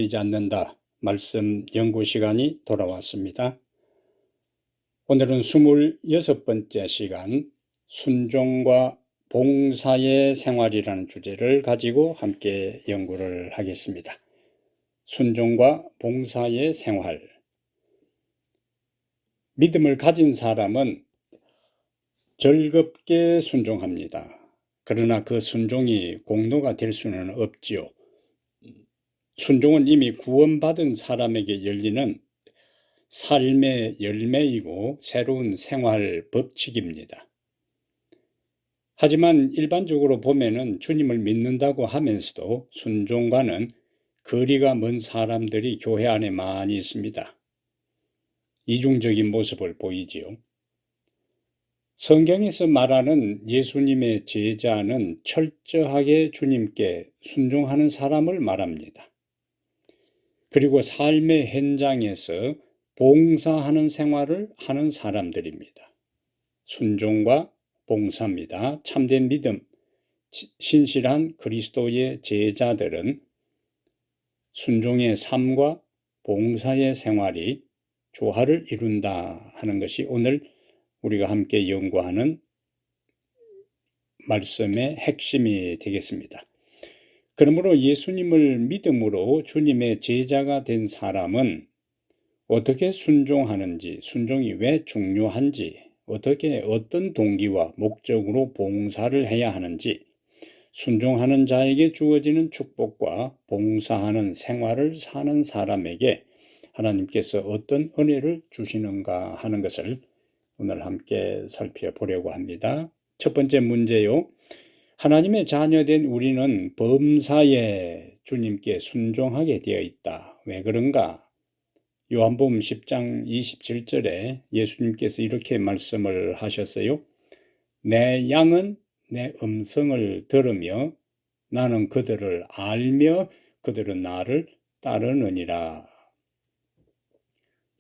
이지 않는다. 말씀 연구 시간이 돌아왔습니다. 오늘은 26번째 시간 순종과 봉사의 생활이라는 주제를 가지고 함께 연구를 하겠습니다. 순종과 봉사의 생활. 믿음을 가진 사람은 즐겁게 순종합니다. 그러나 그 순종이 공로가 될 수는 없지요. 순종은 이미 구원받은 사람에게 열리는 삶의 열매이고 새로운 생활 법칙입니다. 하지만 일반적으로 보면은 주님을 믿는다고 하면서도 순종과는 거리가 먼 사람들이 교회 안에 많이 있습니다. 이중적인 모습을 보이지요. 성경에서 말하는 예수님의 제자는 철저하게 주님께 순종하는 사람을 말합니다. 그리고 삶의 현장에서 봉사하는 생활을 하는 사람들입니다. 순종과 봉사입니다. 참된 믿음, 신실한 그리스도의 제자들은 순종의 삶과 봉사의 생활이 조화를 이룬다 하는 것이 오늘 우리가 함께 연구하는 말씀의 핵심이 되겠습니다. 그러므로 예수님을 믿음으로 주님의 제자가 된 사람은 어떻게 순종하는지, 순종이 왜 중요한지, 어떤 동기와 목적으로 봉사를 해야 하는지, 순종하는 자에게 주어지는 축복과 봉사하는 생활을 사는 사람에게 하나님께서 어떤 은혜를 주시는가 하는 것을 오늘 함께 살펴보려고 합니다. 첫 번째 문제요. 하나님의 자녀된 우리는 범사에 주님께 순종하게 되어 있다. 왜 그런가? 요한복음 10장 27절에 예수님께서 이렇게 말씀을 하셨어요. 내 양은 내 음성을 들으며 나는 그들을 알며 그들은 나를 따르느니라.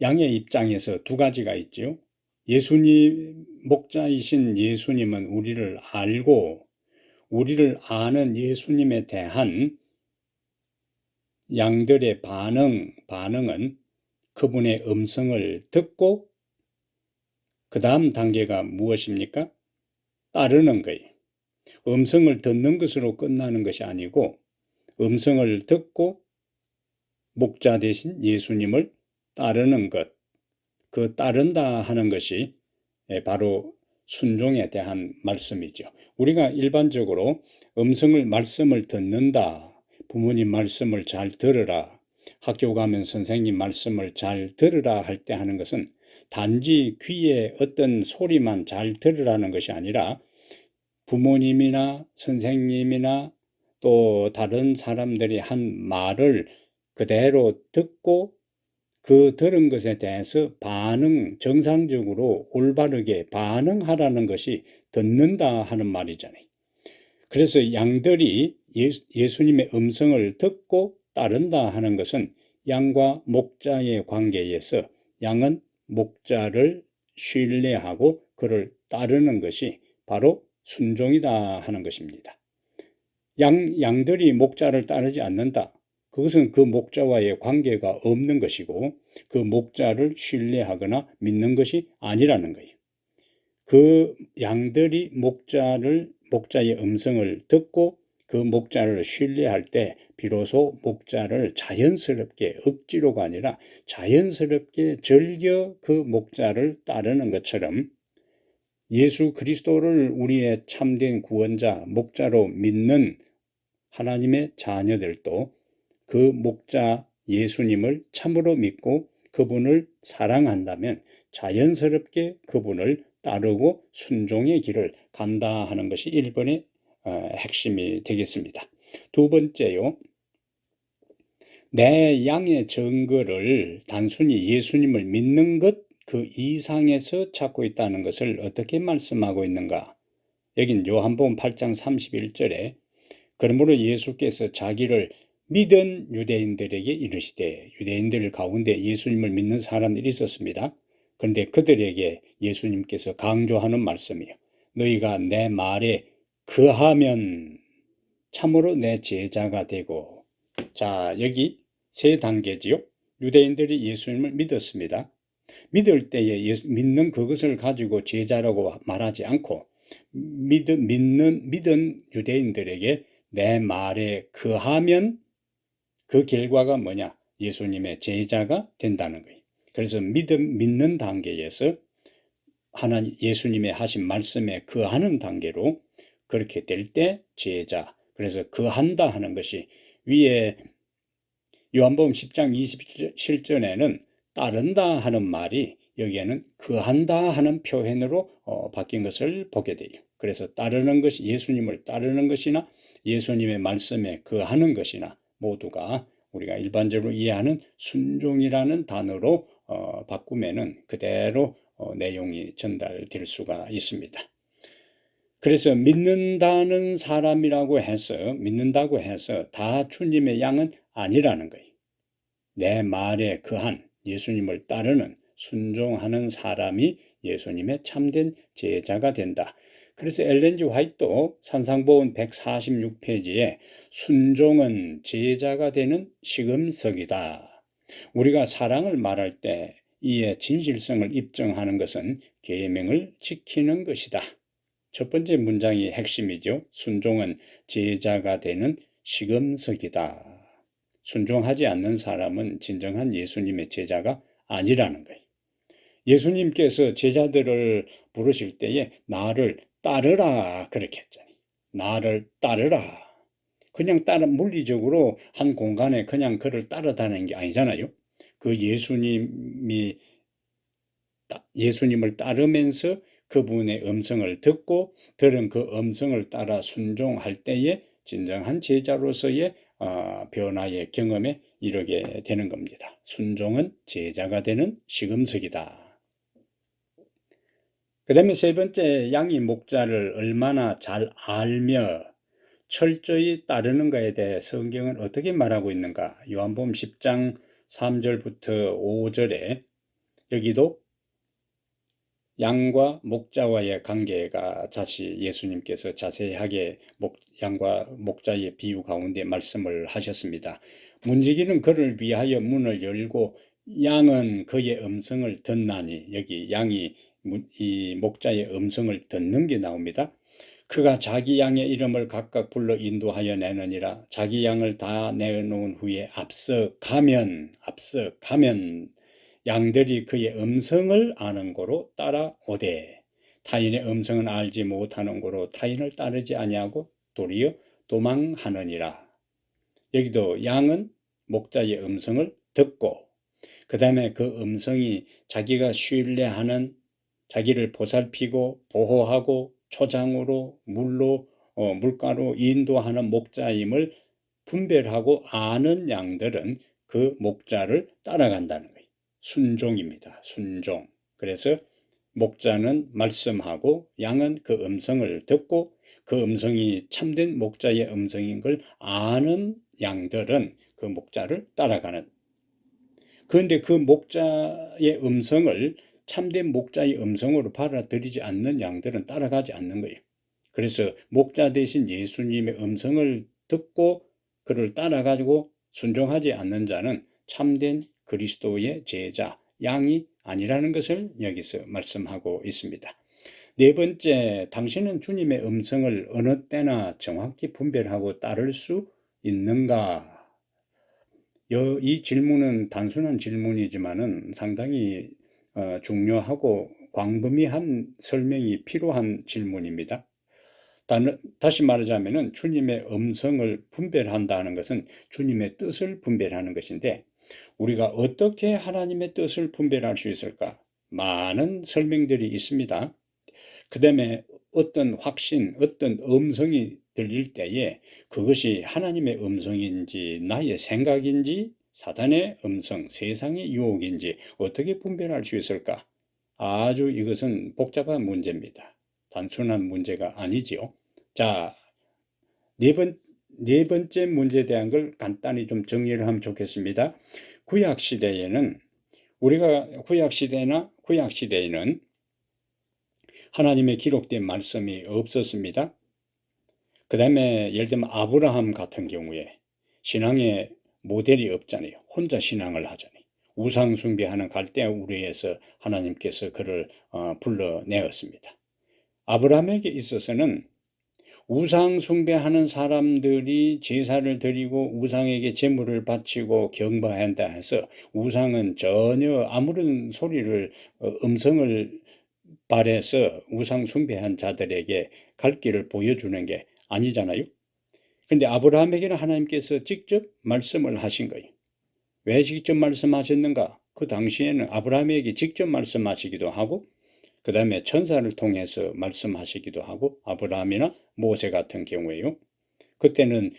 양의 입장에서 두 가지가 있지요. 예수님, 목자이신 예수님은 우리를 알고 우리를 아는 예수님에 대한 양들의 반응은 그분의 음성을 듣고 그 다음 단계가 무엇입니까? 따르는 거예요. 음성을 듣는 것으로 끝나는 것이 아니고 음성을 듣고 목자 대신 예수님을 따르는 것, 그 따른다 하는 것이 바로 순종에 대한 말씀이죠. 우리가 일반적으로 말씀을 듣는다, 부모님 말씀을 잘 들으라, 학교 가면 선생님 말씀을 잘 들으라 할 때 하는 것은 단지 귀에 어떤 소리만 잘 들으라는 것이 아니라 부모님이나 선생님이나 또 다른 사람들이 한 말을 그대로 듣고 그 들은 것에 대해서 정상적으로 올바르게 반응하라는 것이 듣는다 하는 말이잖아요. 그래서 양들이 예수님의 음성을 듣고 따른다 하는 것은 양과 목자의 관계에서 양은 목자를 신뢰하고 그를 따르는 것이 바로 순종이다 하는 것입니다. 양들이 목자를 따르지 않는다. 그것은 그 목자와의 관계가 없는 것이고 그 목자를 신뢰하거나 믿는 것이 아니라는 거예요. 그 양들이 목자의 음성을 듣고 그 목자를 신뢰할 때 비로소 목자를 자연스럽게 억지로가 아니라 자연스럽게 즐겨 그 목자를 따르는 것처럼 예수 그리스도를 우리의 참된 구원자, 목자로 믿는 하나님의 자녀들도 그 목자 예수님을 참으로 믿고 그분을 사랑한다면 자연스럽게 그분을 따르고 순종의 길을 간다 하는 것이 1번의 핵심이 되겠습니다. 두 번째요. 내 양의 증거를 단순히 예수님을 믿는 것 그 이상에서 찾고 있다는 것을 어떻게 말씀하고 있는가? 여긴 요한복음 8장 31절에 그러므로 예수께서 자기를 믿은 유대인들에게 이르시되, 유대인들 가운데 예수님을 믿는 사람들이 있었습니다. 그런데 그들에게 예수님께서 강조하는 말씀이요. 너희가 내 말에 거하면 참으로 내 제자가 되고. 자, 여기 세 단계지요. 유대인들이 예수님을 믿었습니다. 믿을 때에 믿는 그것을 가지고 제자라고 말하지 않고 믿은 유대인들에게 내 말에 거하면 그 결과가 뭐냐? 예수님의 제자가 된다는 거예요. 그래서 믿는 단계에서 예수님의 하신 말씀에 거하는 단계로 그렇게 될 때 제자. 그래서 거한다 하는 것이 위에 요한복음 10장 27절에는 따른다 하는 말이 여기에는 거한다 하는 표현으로 바뀐 것을 보게 돼요. 그래서 따르는 것이 예수님을 따르는 것이나 예수님의 말씀에 거하는 것이나 모두가 우리가 일반적으로 이해하는 순종이라는 단어로 바꾸면은 그대로 내용이 전달될 수가 있습니다. 그래서 믿는다고 해서 다 주님의 양은 아니라는 거예요. 내 말에 거한 예수님을 따르는 순종하는 사람이 예수님의 참된 제자가 된다. 그래서 엘렌 G 화이트도 산상보훈 146페이지에 순종은 제자가 되는 시금석이다. 우리가 사랑을 말할 때 이의 진실성을 입증하는 것은 계명을 지키는 것이다. 첫 번째 문장이 핵심이죠. 순종은 제자가 되는 시금석이다. 순종하지 않는 사람은 진정한 예수님의 제자가 아니라는 거예요. 예수님께서 제자들을 부르실 때에 나를 따르라 그렇게 했잖아요. 나를 따르라. 그냥 물리적으로 한 공간에 그냥 그를 따라다니는 게 아니잖아요. 그 예수님을 따르면서 그분의 음성을 듣고 들은 그 음성을 따라 순종할 때에 진정한 제자로서의 변화의 경험에 이르게 되는 겁니다. 순종은 제자가 되는 시금석이다. 그 다음에 세 번째, 양이 목자를 얼마나 잘 알며 철저히 따르는가에 대해 성경은 어떻게 말하고 있는가? 요한복음 10장 3절부터 5절에 여기도 양과 목자와의 관계가 예수님께서 자세하게 양과 목자의 비유 가운데 말씀을 하셨습니다. 문지기는 그를 위하여 문을 열고 양은 그의 음성을 듣나니, 여기 양이 이 목자의 음성을 듣는 게 나옵니다. 그가 자기 양의 이름을 각각 불러 인도하여 내느니라. 자기 양을 다 내놓은 후에 앞서 가면 양들이 그의 음성을 아는 고로 따라오되 타인의 음성은 알지 못하는 고로 타인을 따르지 아니하고 도리어 도망하느니라. 여기도 양은 목자의 음성을 듣고 그 다음에 그 음성이 자기가 신뢰하는 자기를 보살피고 보호하고 초장으로 물가로 인도하는 목자임을 분별하고 아는 양들은 그 목자를 따라간다는 거예요. 순종입니다. 순종. 그래서 목자는 말씀하고 양은 그 음성을 듣고 그 음성이 참된 목자의 음성인 걸 아는 양들은 그 목자를 따라가는. 그런데 그 목자의 음성을 참된 목자의 음성으로 받아들이지 않는 양들은 따라가지 않는 거예요. 그래서 목자 대신 예수님의 음성을 듣고 그를 따라가지고 순종하지 않는 자는 참된 그리스도의 제자, 양이 아니라는 것을 여기서 말씀하고 있습니다. 네 번째, 당신은 주님의 음성을 어느 때나 정확히 분별하고 따를 수 있는가? 이 질문은 단순한 질문이지만은 상당히 중요하고 광범위한 설명이 필요한 질문입니다. 다시 말하자면은 주님의 음성을 분별한다는 것은 주님의 뜻을 분별하는 것인데 우리가 어떻게 하나님의 뜻을 분별할 수 있을까? 많은 설명들이 있습니다. 그 다음에 어떤 음성이 들릴 때에 그것이 하나님의 음성인지 나의 생각인지 사단의 음성, 세상의 유혹인지 어떻게 분별할 수 있을까? 아주 이것은 복잡한 문제입니다. 단순한 문제가 아니지요. 자, 네 번째 문제에 대한 걸 간단히 좀 정리를 하면 좋겠습니다. 구약시대에는 하나님의 기록된 말씀이 없었습니다. 그 다음에 예를 들면 아브라함 같은 경우에 신앙의 모델이 없잖아요. 혼자 신앙을 하잖아요. 우상 숭배하는 갈대우리에서 하나님께서 그를 불러내었습니다. 아브라함에게 있어서는 우상 숭배하는 사람들이 제사를 드리고 우상에게 제물을 바치고 경배한다 해서 우상은 전혀 아무런 소리를 음성을 발해서 우상 숭배한 자들에게 갈 길을 보여주는 게 아니잖아요. 그런데 아브라함에게는 하나님께서 직접 말씀을 하신 거예요. 왜 직접 말씀하셨는가? 그 당시에는 아브라함에게 직접 말씀하시기도 하고 그 다음에 천사를 통해서 말씀하시기도 하고 아브라함이나 모세 같은 경우에요. 그때는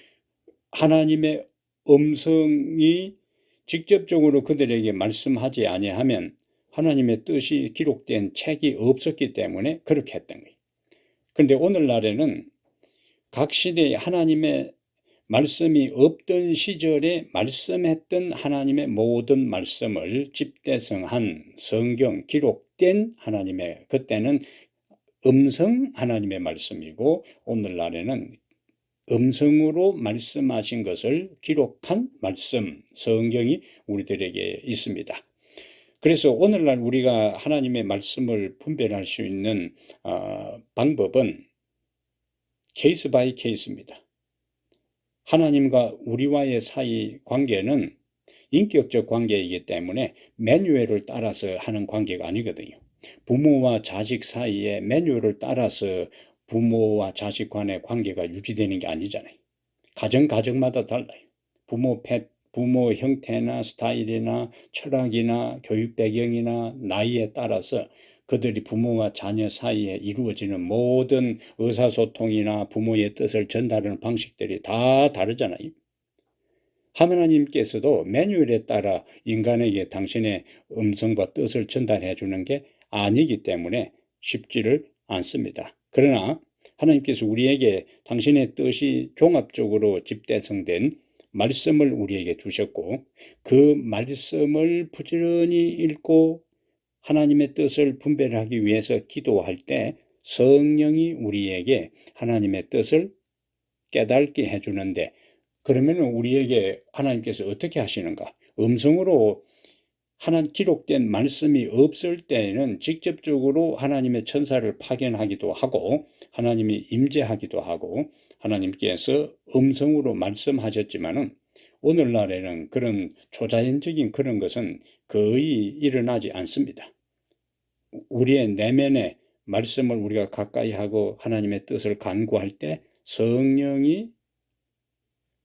하나님의 음성이 직접적으로 그들에게 말씀하지 아니하면 하나님의 뜻이 기록된 책이 없었기 때문에 그렇게 했던 거예요. 그런데 오늘날에는 각 시대에 하나님의 말씀이 없던 시절에 말씀했던 하나님의 모든 말씀을 집대성한 성경 기록된 하나님의 그때는 음성 하나님의 말씀이고 오늘날에는 음성으로 말씀하신 것을 기록한 말씀 성경이 우리들에게 있습니다. 그래서 오늘날 우리가 하나님의 말씀을 분별할 수 있는 방법은 케이스 바이 케이스입니다. 하나님과 우리와의 사이 관계는 인격적 관계이기 때문에 매뉴얼을 따라서 하는 관계가 아니거든요. 부모와 자식 사이에 매뉴얼을 따라서 부모와 자식 간의 관계가 유지되는 게 아니잖아요. 가정마다 달라요. 부모 형태나 스타일이나 철학이나 교육 배경이나 나이에 따라서 그들이 부모와 자녀 사이에 이루어지는 모든 의사소통이나 부모의 뜻을 전달하는 방식들이 다 다르잖아요. 하나님께서도 매뉴얼에 따라 인간에게 당신의 음성과 뜻을 전달해 주는 게 아니기 때문에 쉽지를 않습니다. 그러나 하나님께서 우리에게 당신의 뜻이 종합적으로 집대성된 말씀을 우리에게 주셨고 그 말씀을 부지런히 읽고 하나님의 뜻을 분별하기 위해서 기도할 때 성령이 우리에게 하나님의 뜻을 깨닫게 해주는데 그러면 우리에게 하나님께서 어떻게 하시는가? 음성으로 기록된 말씀이 없을 때에는 직접적으로 하나님의 천사를 파견하기도 하고 하나님이 임재하기도 하고 하나님께서 음성으로 말씀하셨지만은 오늘날에는 그런 초자연적인 그런 것은 거의 일어나지 않습니다. 우리의 내면의 말씀을 우리가 가까이 하고 하나님의 뜻을 간구할 때 성령이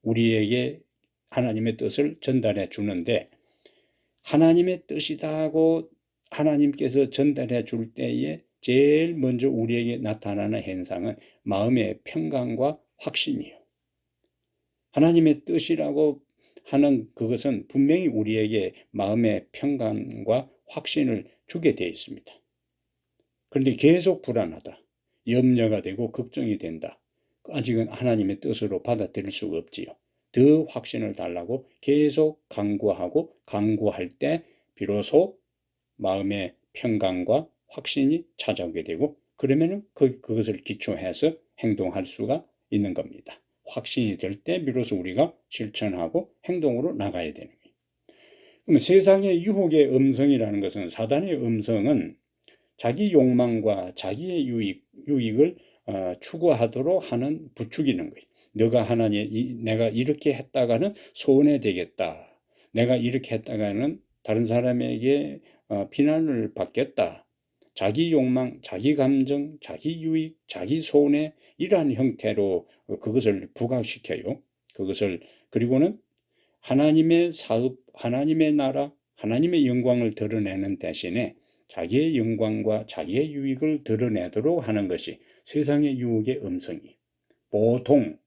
우리에게 하나님의 뜻을 전달해 주는데 하나님의 뜻이다 하고 하나님께서 전달해 줄 때에 제일 먼저 우리에게 나타나는 현상은 마음의 평강과 확신이에요. 하나님의 뜻이라고 하는 그것은 분명히 우리에게 마음의 평강과 확신을 주게 되어 있습니다. 그런데 계속 불안하다, 염려가 되고 걱정이 된다. 아직은 하나님의 뜻으로 받아들일 수가 없지요. 더 확신을 달라고 계속 간구할 때 비로소 마음의 평강과 확신이 찾아오게 되고 그러면은 그것을 기초해서 행동할 수가 있는 겁니다. 확신이 될 때 비로소 우리가 실천하고 행동으로 나가야 되는 거예요. 그럼 세상의 유혹의 음성이라는 것은 사단의 음성은 자기 욕망과 자기의 유익을 추구하도록 하는 부추기는 거예요. 내가 이렇게 했다가는 손해되겠다. 내가 이렇게 했다가는 다른 사람에게 비난을 받겠다. 자기 욕망, 자기 감정, 자기 유익, 자기 손해 이러한 형태로 그것을 부각시켜요. 그리고는 하나님의 사업, 하나님의 나라, 하나님의 영광을 드러내는 대신에 자기의 영광과 자기의 유익을 드러내도록 하는 것이 세상의 유혹의 음성이. 보통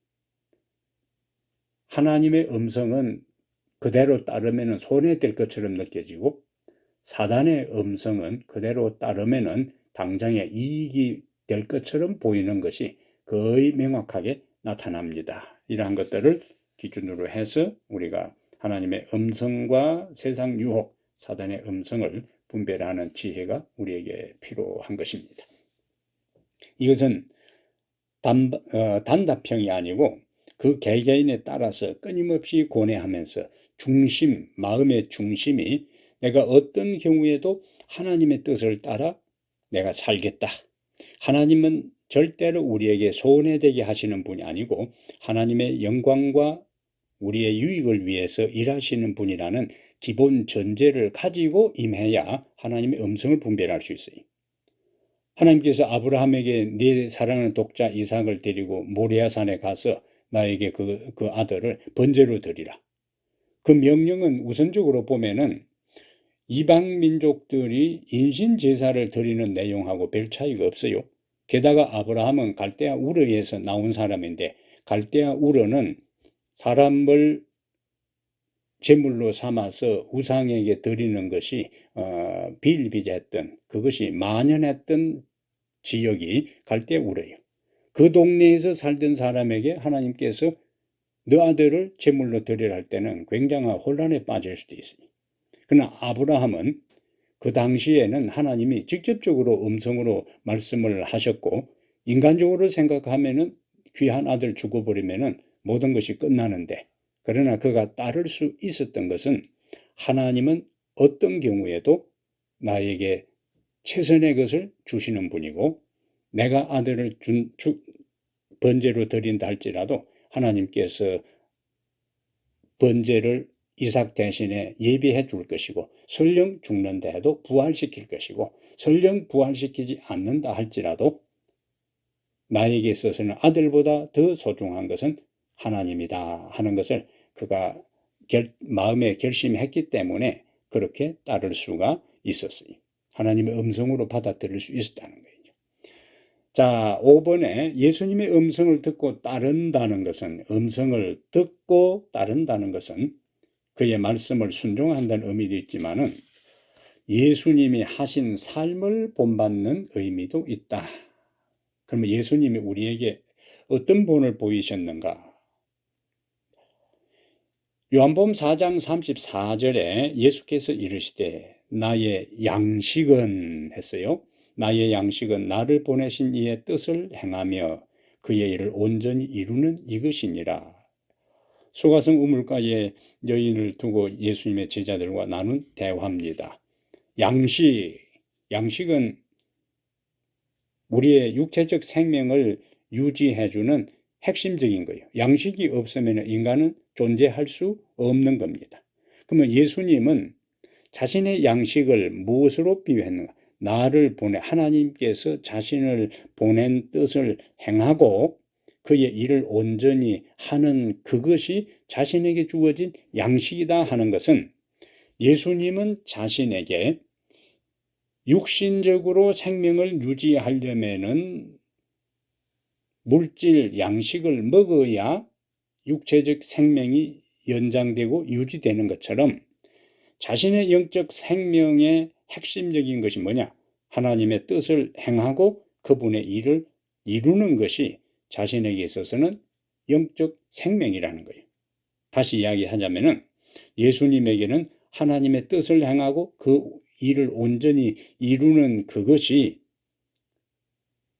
하나님의 음성은 그대로 따르면 손해될 것처럼 느껴지고 사단의 음성은 그대로 따르면 당장의 이익이 될 것처럼 보이는 것이 거의 명확하게 나타납니다. 이러한 것들을 기준으로 해서 우리가 하나님의 음성과 세상 유혹, 사단의 음성을 분별하는 지혜가 우리에게 필요한 것입니다. 이것은 단답형이 아니고 그 개개인에 따라서 끊임없이 고뇌하면서 중심, 마음의 중심이 내가 어떤 경우에도 하나님의 뜻을 따라 내가 살겠다. 하나님은 절대로 우리에게 손해되게 하시는 분이 아니고 하나님의 영광과 우리의 유익을 위해서 일하시는 분이라는 기본 전제를 가지고 임해야 하나님의 음성을 분별할 수 있어요. 하나님께서 아브라함에게 네 사랑하는 독자 이삭을 데리고 모리아산에 가서 나에게 그 아들을 번제로 드리라. 그 명령은 우선적으로 보면은 이방 민족들이 인신 제사를 드리는 내용하고 별 차이가 없어요. 게다가 아브라함은 갈대아 우르에서 나온 사람인데 갈대아 우르는 사람을 제물로 삼아서 우상에게 드리는 것이 비일비재했던, 그것이 만연했던 지역이 갈대아 우르예요. 그 동네에서 살던 사람에게 하나님께서 너 아들을 제물로 드리라 할 때는 굉장한 혼란에 빠질 수도 있어요. 그러나 아브라함은 그 당시에는 하나님이 직접적으로 음성으로 말씀을 하셨고, 인간적으로 생각하면은 귀한 아들 죽어버리면은 모든 것이 끝나는데, 그러나 그가 따를 수 있었던 것은 하나님은 어떤 경우에도 나에게 최선의 것을 주시는 분이고, 내가 아들을 번제로 드린다 할지라도 하나님께서 번제를 이삭 대신에 예비해 줄 것이고, 설령 죽는다 해도 부활시킬 것이고, 설령 부활시키지 않는다 할지라도 나에게 있어서는 아들보다 더 소중한 것은 하나님이다 하는 것을 그가 마음에 결심했기 때문에 그렇게 따를 수가 있었어요. 하나님의 음성으로 받아들일 수 있었다는 거예요. 자, 5번에 예수님의 음성을 듣고 따른다는 것은, 음성을 듣고 따른다는 것은 그의 말씀을 순종한다는 의미도 있지만은 예수님이 하신 삶을 본받는 의미도 있다. 그러면 예수님이 우리에게 어떤 본을 보이셨는가? 요한복음 4장 34절에 예수께서 이르시되 나의 양식은 했어요. 나의 양식은 나를 보내신 이의 뜻을 행하며 그의 일을 온전히 이루는 이것이니라. 소가성 우물가에 여인을 두고 예수님의 제자들과 나눈 대화입니다. 양식은 우리의 육체적 생명을 유지해주는 핵심적인 거예요. 양식이 없으면 인간은 존재할 수 없는 겁니다. 그러면 예수님은 자신의 양식을 무엇으로 비유했는가? 나를 하나님께서 자신을 보낸 뜻을 행하고 그의 일을 온전히 하는 그것이 자신에게 주어진 양식이다 하는 것은, 예수님은 자신에게 육신적으로 생명을 유지하려면은 물질 양식을 먹어야 육체적 생명이 연장되고 유지되는 것처럼 자신의 영적 생명의 핵심적인 것이 뭐냐? 하나님의 뜻을 행하고 그분의 일을 이루는 것이 자신에게 있어서는 영적 생명이라는 거예요. 다시 이야기하자면은 예수님에게는 하나님의 뜻을 행하고 그 일을 온전히 이루는 그것이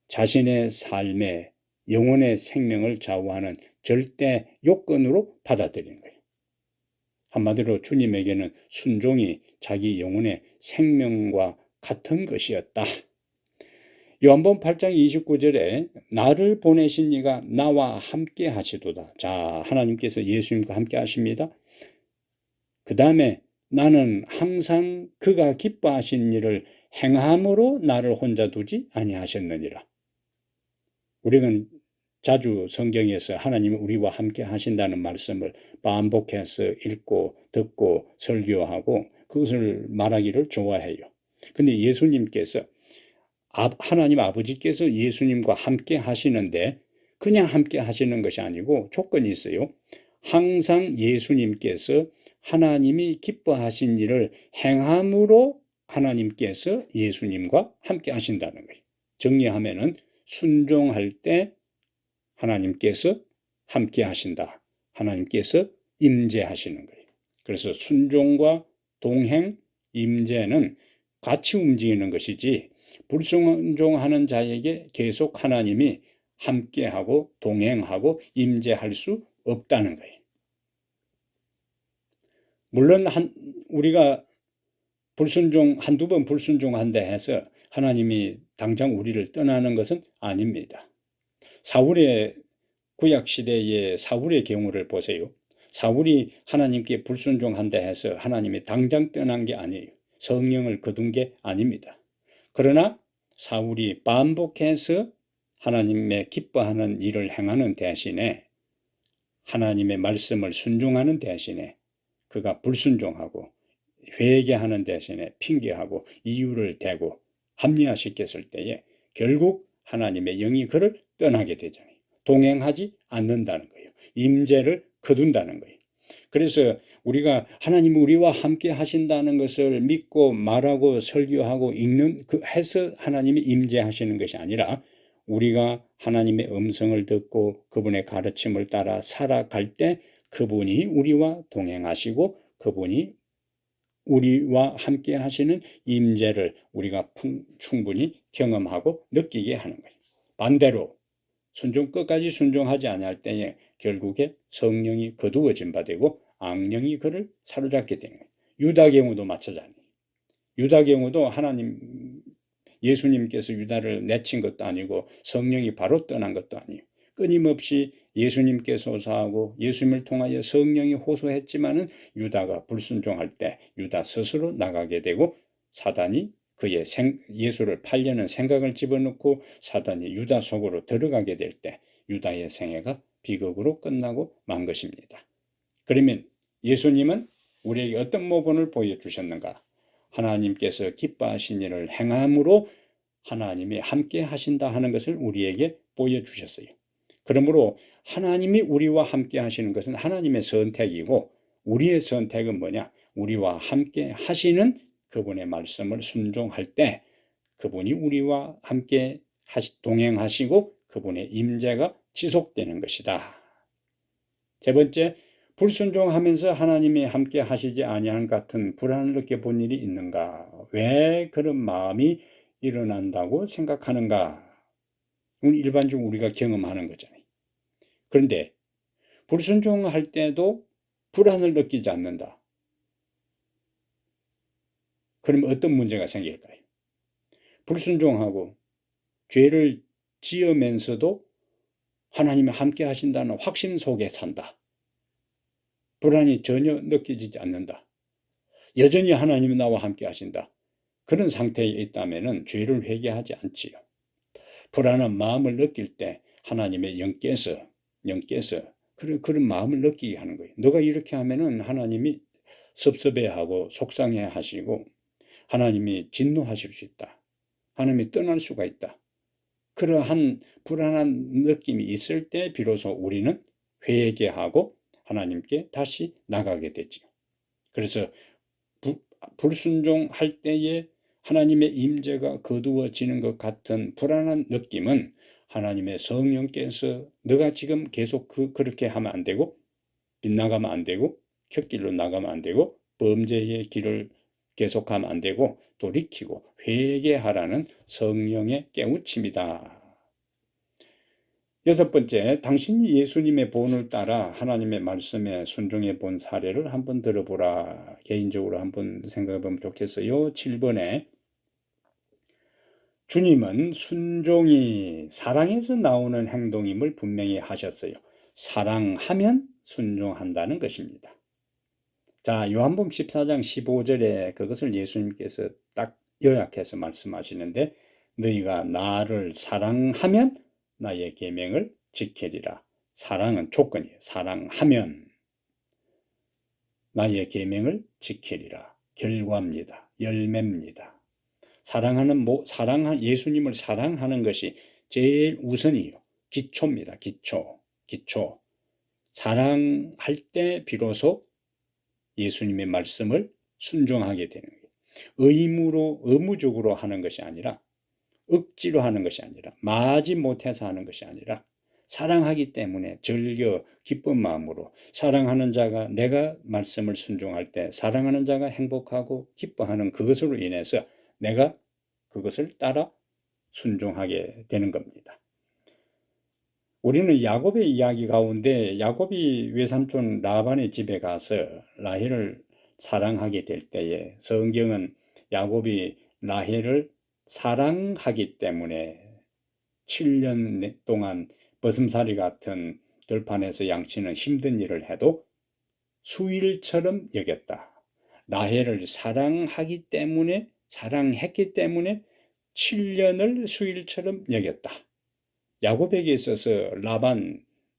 자신의 삶의 영혼의 생명을 좌우하는 절대 요건으로 받아들이는 거예요. 한마디로 주님에게는 순종이 자기 영혼의 생명과 같은 것이었다. 요한복음 8장 29절에 나를 보내신 이가 나와 함께 하시도다. 자, 하나님께서 예수님과 함께 하십니다. 그 다음에 나는 항상 그가 기뻐하신 일을 행함으로 나를 혼자 두지 아니하셨느니라. 우리는 자주 성경에서 하나님이 우리와 함께 하신다는 말씀을 반복해서 읽고 듣고 설교하고 그것을 말하기를 좋아해요. 근데 예수님께서 하나님 아버지께서 예수님과 함께 하시는데 그냥 함께 하시는 것이 아니고 조건이 있어요. 항상 예수님께서 하나님이 기뻐하신 일을 행함으로 하나님께서 예수님과 함께 하신다는 거예요. 정리하면은 순종할 때 하나님께서 함께 하신다. 하나님께서 임재하시는 거예요. 그래서 순종과 동행, 임재는 같이 움직이는 것이지 불순종하는 자에게 계속 하나님이 함께하고 동행하고 임재할 수 없다는 거예요. 물론 우리가 한두 번 불순종한다 해서 하나님이 당장 우리를 떠나는 것은 아닙니다. 구약 시대의 사울의 경우를 보세요. 사울이 하나님께 불순종한다 해서 하나님이 당장 떠난 게 아니에요. 성령을 거둔 게 아닙니다. 그러나 사울이 반복해서 하나님의 기뻐하는 일을 행하는 대신에, 하나님의 말씀을 순종하는 대신에 그가 불순종하고 회개하는 대신에 핑계하고 이유를 대고 합리화시켰을 때에 결국 하나님의 영이 그를 떠나게 되잖아요. 동행하지 않는다는 거예요. 임재를 거둔다는 거예요. 그래서 우리가 하나님이 우리와 함께 하신다는 것을 믿고 말하고 설교하고 읽는 해서 하나님이 임재하시는 것이 아니라, 우리가 하나님의 음성을 듣고 그분의 가르침을 따라 살아갈 때 그분이 우리와 동행하시고 그분이 우리와 함께 하시는 임재를 우리가 충분히 경험하고 느끼게 하는 거예요. 반대로 끝까지 순종하지 아니할 때에 결국에 성령이 거두어진 바 되고 악령이 그를 사로잡게 되는 거예요. 유다 경우도 마찬가지예요. 유다 경우도 예수님께서 유다를 내친 것도 아니고 성령이 바로 떠난 것도 아니에요. 끊임없이 예수님께서 호소하고 예수님을 통하여 성령이 호소했지만은 유다가 불순종할 때 유다 스스로 나가게 되고, 사단이 그의 예수를 팔려는 생각을 집어넣고 사단이 유다 속으로 들어가게 될 때 유다의 생애가 비극으로 끝나고 만 것입니다. 그러면 예수님은 우리에게 어떤 모본을 보여주셨는가? 하나님께서 기뻐하신 일을 행함으로 하나님이 함께 하신다 하는 것을 우리에게 보여주셨어요. 그러므로 하나님이 우리와 함께 하시는 것은 하나님의 선택이고, 우리의 선택은 뭐냐? 우리와 함께 하시는 그분의 말씀을 순종할 때 그분이 우리와 함께 동행하시고 그분의 임재가 지속되는 것이다. 세 번째, 불순종하면서 하나님이 함께 하시지 아니한 같은 불안을 느껴본 일이 있는가? 왜 그런 마음이 일어난다고 생각하는가? 이건 일반적으로 우리가 경험하는 거잖아요. 그런데 불순종할 때도 불안을 느끼지 않는다. 그럼 어떤 문제가 생길까요? 불순종하고 죄를 지으면서도 하나님이 함께 하신다는 확신 속에 산다. 불안이 전혀 느껴지지 않는다. 여전히 하나님이 나와 함께 하신다. 그런 상태에 있다면 죄를 회개하지 않지요. 불안한 마음을 느낄 때 하나님의 영께서 그런 마음을 느끼게 하는 거예요. 너가 이렇게 하면은 하나님이 섭섭해하고 속상해 하시고 하나님이 진노하실 수 있다. 하나님이 떠날 수가 있다. 그러한 불안한 느낌이 있을 때 비로소 우리는 회개하고 하나님께 다시 나가게 되죠. 그래서 불순종할 때에 하나님의 임재가 거두어지는 것 같은 불안한 느낌은 하나님의 성령께서 너가 지금 계속 그렇게 하면 안 되고 빗나가면 안 되고 곁길로 나가면 안 되고 범죄의 길을 계속하면 안 되고 돌이키고 회개하라는 성령의 깨우침이다. 여섯 번째, 당신이 예수님의 본을 따라 하나님의 말씀에 순종해 본 사례를 한번 들어보라. 개인적으로 한번 생각해 보면 좋겠어요. 7번에 주님은 순종이 사랑에서 나오는 행동임을 분명히 하셨어요. 사랑하면 순종한다는 것입니다. 자, 요한복음 14장 15절에 그것을 예수님께서 딱 요약해서 말씀하시는데, 너희가 나를 사랑하면 나의 계명을 지키리라. 사랑은 조건이에요. 사랑하면 나의 계명을 지키리라. 결과입니다. 열매입니다. 예수님을 사랑하는 것이 제일 우선이에요. 기초입니다. 기초. 사랑할 때 비로소 예수님의 말씀을 순종하게 되는 거예요. 의무적으로 하는 것이 아니라, 억지로 하는 것이 아니라, 마지 못해서 하는 것이 아니라, 사랑하기 때문에 즐겨 기쁜 마음으로, 사랑하는 자가, 내가 말씀을 순종할 때 사랑하는 자가 행복하고 기뻐하는 그것으로 인해서 내가 그것을 따라 순종하게 되는 겁니다. 우리는 야곱의 이야기 가운데 야곱이 외삼촌 라반의 집에 가서 라헬을 사랑하게 될 때에 성경은 야곱이 라헬을 사랑하기 때문에 7년 동안 버슴살이 같은 들판에서 양치는 힘든 일을 해도 수일처럼 여겼다. 라헬을 사랑했기 때문에 7년을 수일처럼 여겼다. 야곱에게 있어서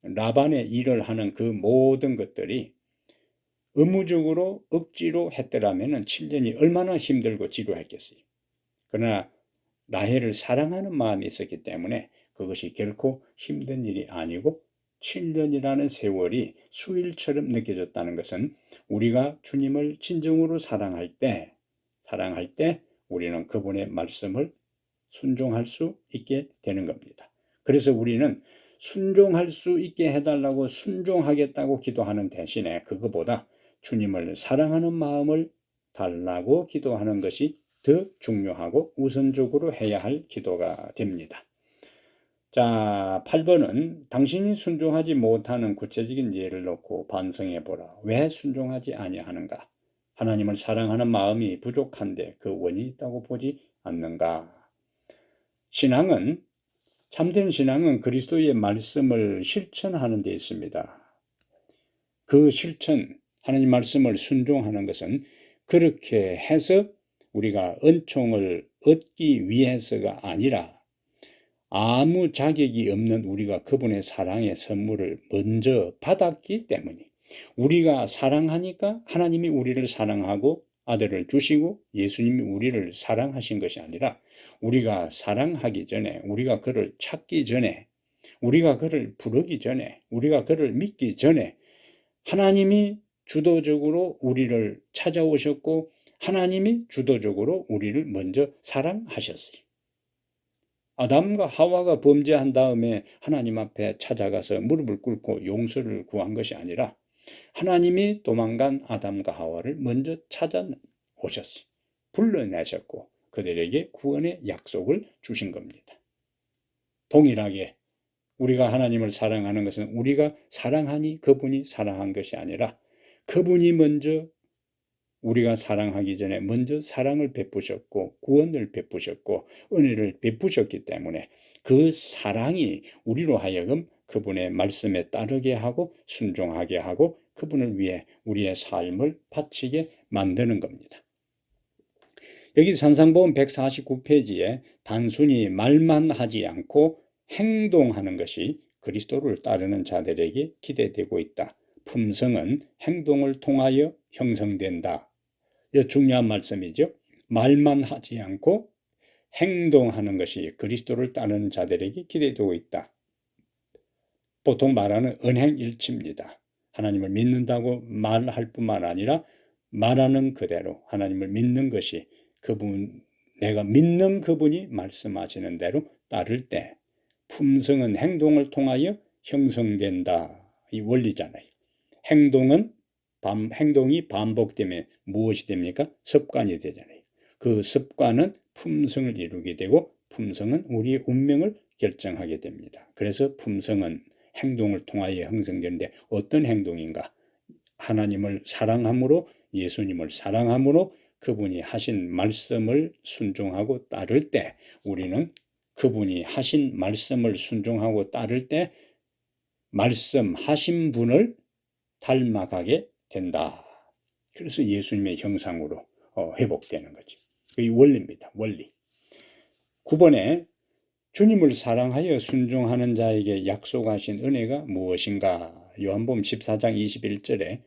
라반의 일을 하는 그 모든 것들이 의무적으로 억지로 했더라면 7년이 얼마나 힘들고 지루했겠어요. 그러나 라헬을 사랑하는 마음이 있었기 때문에 그것이 결코 힘든 일이 아니고 7년이라는 세월이 수일처럼 느껴졌다는 것은 우리가 주님을 진정으로 사랑할 때 우리는 그분의 말씀을 순종할 수 있게 되는 겁니다. 그래서 우리는 순종할 수 있게 해달라고 순종하겠다고 기도하는 대신에 그거보다 주님을 사랑하는 마음을 달라고 기도하는 것이 더 중요하고 우선적으로 해야 할 기도가 됩니다. 자, 8번은 당신이 순종하지 못하는 구체적인 예를 놓고 반성해 보라. 왜 순종하지 아니하는가? 하나님을 사랑하는 마음이 부족한데 그 원인이 있다고 보지 않는가? 참된 신앙은 그리스도의 말씀을 실천하는 데 있습니다. 그 실천, 하나님 말씀을 순종하는 것은 그렇게 해서 우리가 은총을 얻기 위해서가 아니라 아무 자격이 없는 우리가 그분의 사랑의 선물을 먼저 받았기 때문에 우리가 사랑하니까 하나님이 우리를 사랑하고 아들을 주시고 예수님이 우리를 사랑하신 것이 아니라 우리가 사랑하기 전에, 우리가 그를 찾기 전에, 우리가 그를 부르기 전에, 우리가 그를 믿기 전에 하나님이 주도적으로 우리를 찾아오셨고 하나님이 주도적으로 우리를 먼저 사랑하셨어요. 아담과 하와가 범죄한 다음에 하나님 앞에 찾아가서 무릎을 꿇고 용서를 구한 것이 아니라 하나님이 도망간 아담과 하와를 먼저 찾아오셨어요. 불러내셨고 그들에게 구원의 약속을 주신 겁니다. 동일하게 우리가 하나님을 사랑하는 것은 우리가 사랑하니 그분이 사랑한 것이 아니라 그분이 먼저 우리가 사랑하기 전에 먼저 사랑을 베푸셨고 구원을 베푸셨고 은혜를 베푸셨기 때문에 그 사랑이 우리로 하여금 그분의 말씀에 따르게 하고 순종하게 하고 그분을 위해 우리의 삶을 바치게 만드는 겁니다. 여기 산상보험 149페이지에 단순히 말만 하지 않고 행동하는 것이 그리스도를 따르는 자들에게 기대되고 있다. 품성은 행동을 통하여 형성된다. 이 중요한 말씀이죠. 말만 하지 않고 행동하는 것이 그리스도를 따르는 자들에게 기대되고 있다. 보통 말하는 은행일치입니다. 하나님을 믿는다고 말할 뿐만 아니라 말하는 그대로 하나님을 믿는 것이 내가 믿는 그분이 말씀하시는 대로 따를 때 품성은 행동을 통하여 형성된다. 이 원리잖아요. 행동이 반복되면 무엇이 됩니까? 습관이 되잖아요. 그 습관은 품성을 이루게 되고 품성은 우리의 운명을 결정하게 됩니다. 그래서 품성은 행동을 통하여 형성되는데 어떤 행동인가? 하나님을 사랑함으로 예수님을 사랑함으로 그분이 하신 말씀을 순종하고 따를 때 우리는 그분이 하신 말씀을 순종하고 따를 때 말씀하신 분을 닮아가게 된다. 그래서 예수님의 형상으로 회복되는 거지. 이 원리입니다. 원리. 9번에 주님을 사랑하여 순종하는 자에게 약속하신 은혜가 무엇인가? 요한복음 14장 21절에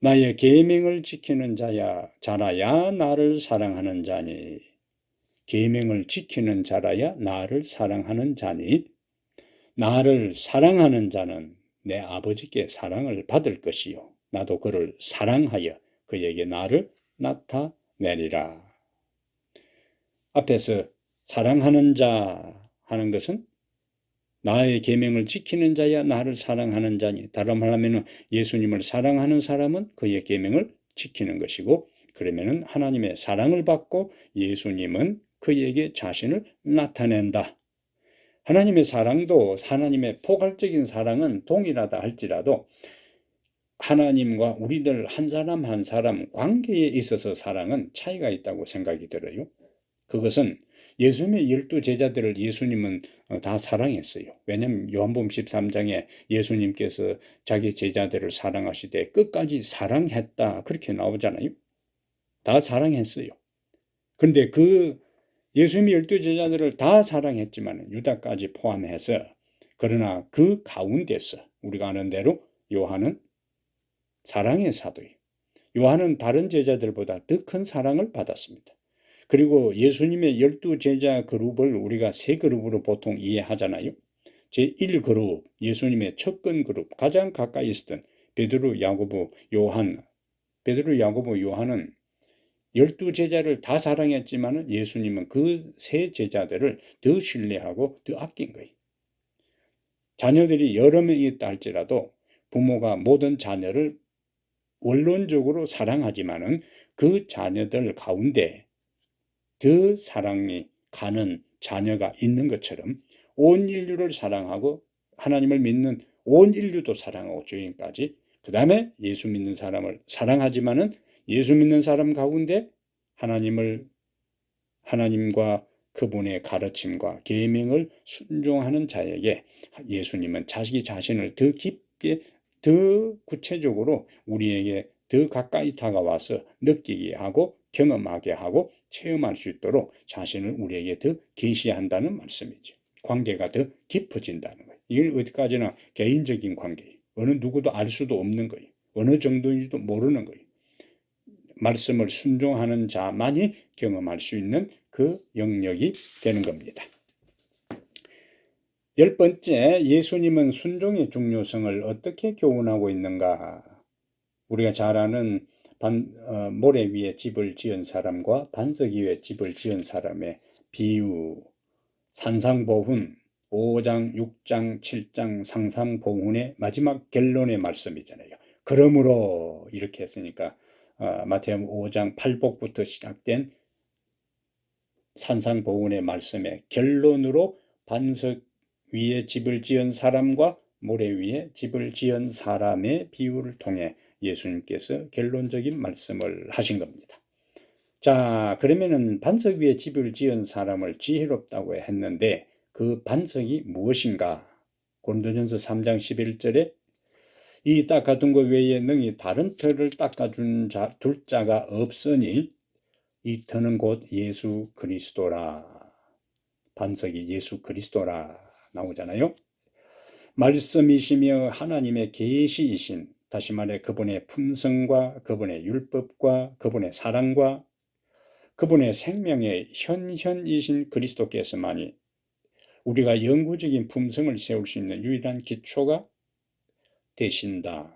나의 계명을 지키는 자라야 나를 사랑하는 자니 계명을 지키는 자라야 나를 사랑하는 자니 나를 사랑하는 자는 내 아버지께 사랑을 받을 것이요 나도 그를 사랑하여 그에게 나를 나타내리라. 앞에서 사랑하는 자 하는 것은 나의 계명을 지키는 자야 나를 사랑하는 자니 다른 말로 하면 예수님을 사랑하는 사람은 그의 계명을 지키는 것이고 그러면 하나님의 사랑을 받고 예수님은 그에게 자신을 나타낸다. 하나님의 사랑도 하나님의 포괄적인 사랑은 동일하다 할지라도 하나님과 우리들 한 사람 한 사람 관계에 있어서 사랑은 차이가 있다고 생각이 들어요. 그것은 예수님의 12제자들을 예수님은 다 사랑했어요. 왜냐하면 요한복음 13장에 예수님께서 자기 제자들을 사랑하시되 끝까지 사랑했다 그렇게 나오잖아요. 다 사랑했어요. 그런데 그 예수님이 12제자들을 다 사랑했지만 유다까지 포함해서, 그러나 그 가운데서 우리가 아는 대로 요한은 사랑의 사도예요. 요한은 다른 제자들보다 더 큰 사랑을 받았습니다. 그리고 예수님의 12제자 그룹을 우리가 세 그룹으로 보통 이해하잖아요. 제1그룹, 예수님의 척근 그룹, 가장 가까이 있었던 베드로, 야고보, 요한. 베드로, 야고보, 요한은 12제자를 다 사랑했지만 예수님은 그 세 제자들을 더 신뢰하고 더 아낀 거예요. 자녀들이 여러 명이 있다 할지라도 부모가 모든 자녀를 원론적으로 사랑하지만은 그 자녀들 가운데 더 사랑이 가는 자녀가 있는 것처럼 온 인류를 사랑하고 하나님을 믿는 온 인류도 사랑하고 주인까지, 그 다음에 예수 믿는 사람을 사랑하지만은 예수 믿는 사람 가운데 하나님과 그분의 가르침과 계명을 순종하는 자에게 예수님은 자기 자신을 더 깊게, 더 구체적으로 우리에게 더 가까이 다가와서 느끼게 하고 경험하게 하고 체험할 수 있도록 자신을 우리에게 더 계시한다는 말씀이죠. 관계가 더 깊어진다는 거예요. 이건 어디까지나 개인적인 관계예요. 어느 누구도 알 수도 없는 거예요. 어느 정도인지도 모르는 거예요. 말씀을 순종하는 자만이 경험할 수 있는 그 영역이 되는 겁니다. 10번째, 예수님은 순종의 중요성을 어떻게 교훈하고 있는가? 우리가 잘 아는 모래 위에 집을 지은 사람과 반석 위에 집을 지은 사람의 비유, 산상보훈 5장, 6장, 7장 상상보훈의 마지막 결론의 말씀이잖아요. 그러므로 이렇게 했으니까 마태복음 5장 8복부터 시작된 산상보훈의 말씀의 결론으로 반석 위에 집을 지은 사람과 모래 위에 집을 지은 사람의 비유를 통해 예수님께서 결론적인 말씀을 하신 겁니다. 자, 그러면은 반석 위에 집을 지은 사람을 지혜롭다고 했는데 그 반석이 무엇인가? 고린도전서 3장 11절에 이 닦아둔 것 외에 능히 다른 터를 닦아준 둘 자가 없으니 이 터는 곧 예수 그리스도라. 반석이 예수 그리스도라 나오잖아요. 말씀이시며 하나님의 계시이신, 다시 말해 그분의 품성과 그분의 율법과 그분의 사랑과 그분의 생명의 현현이신 그리스도께서만이 우리가 영구적인 품성을 세울 수 있는 유일한 기초가 되신다.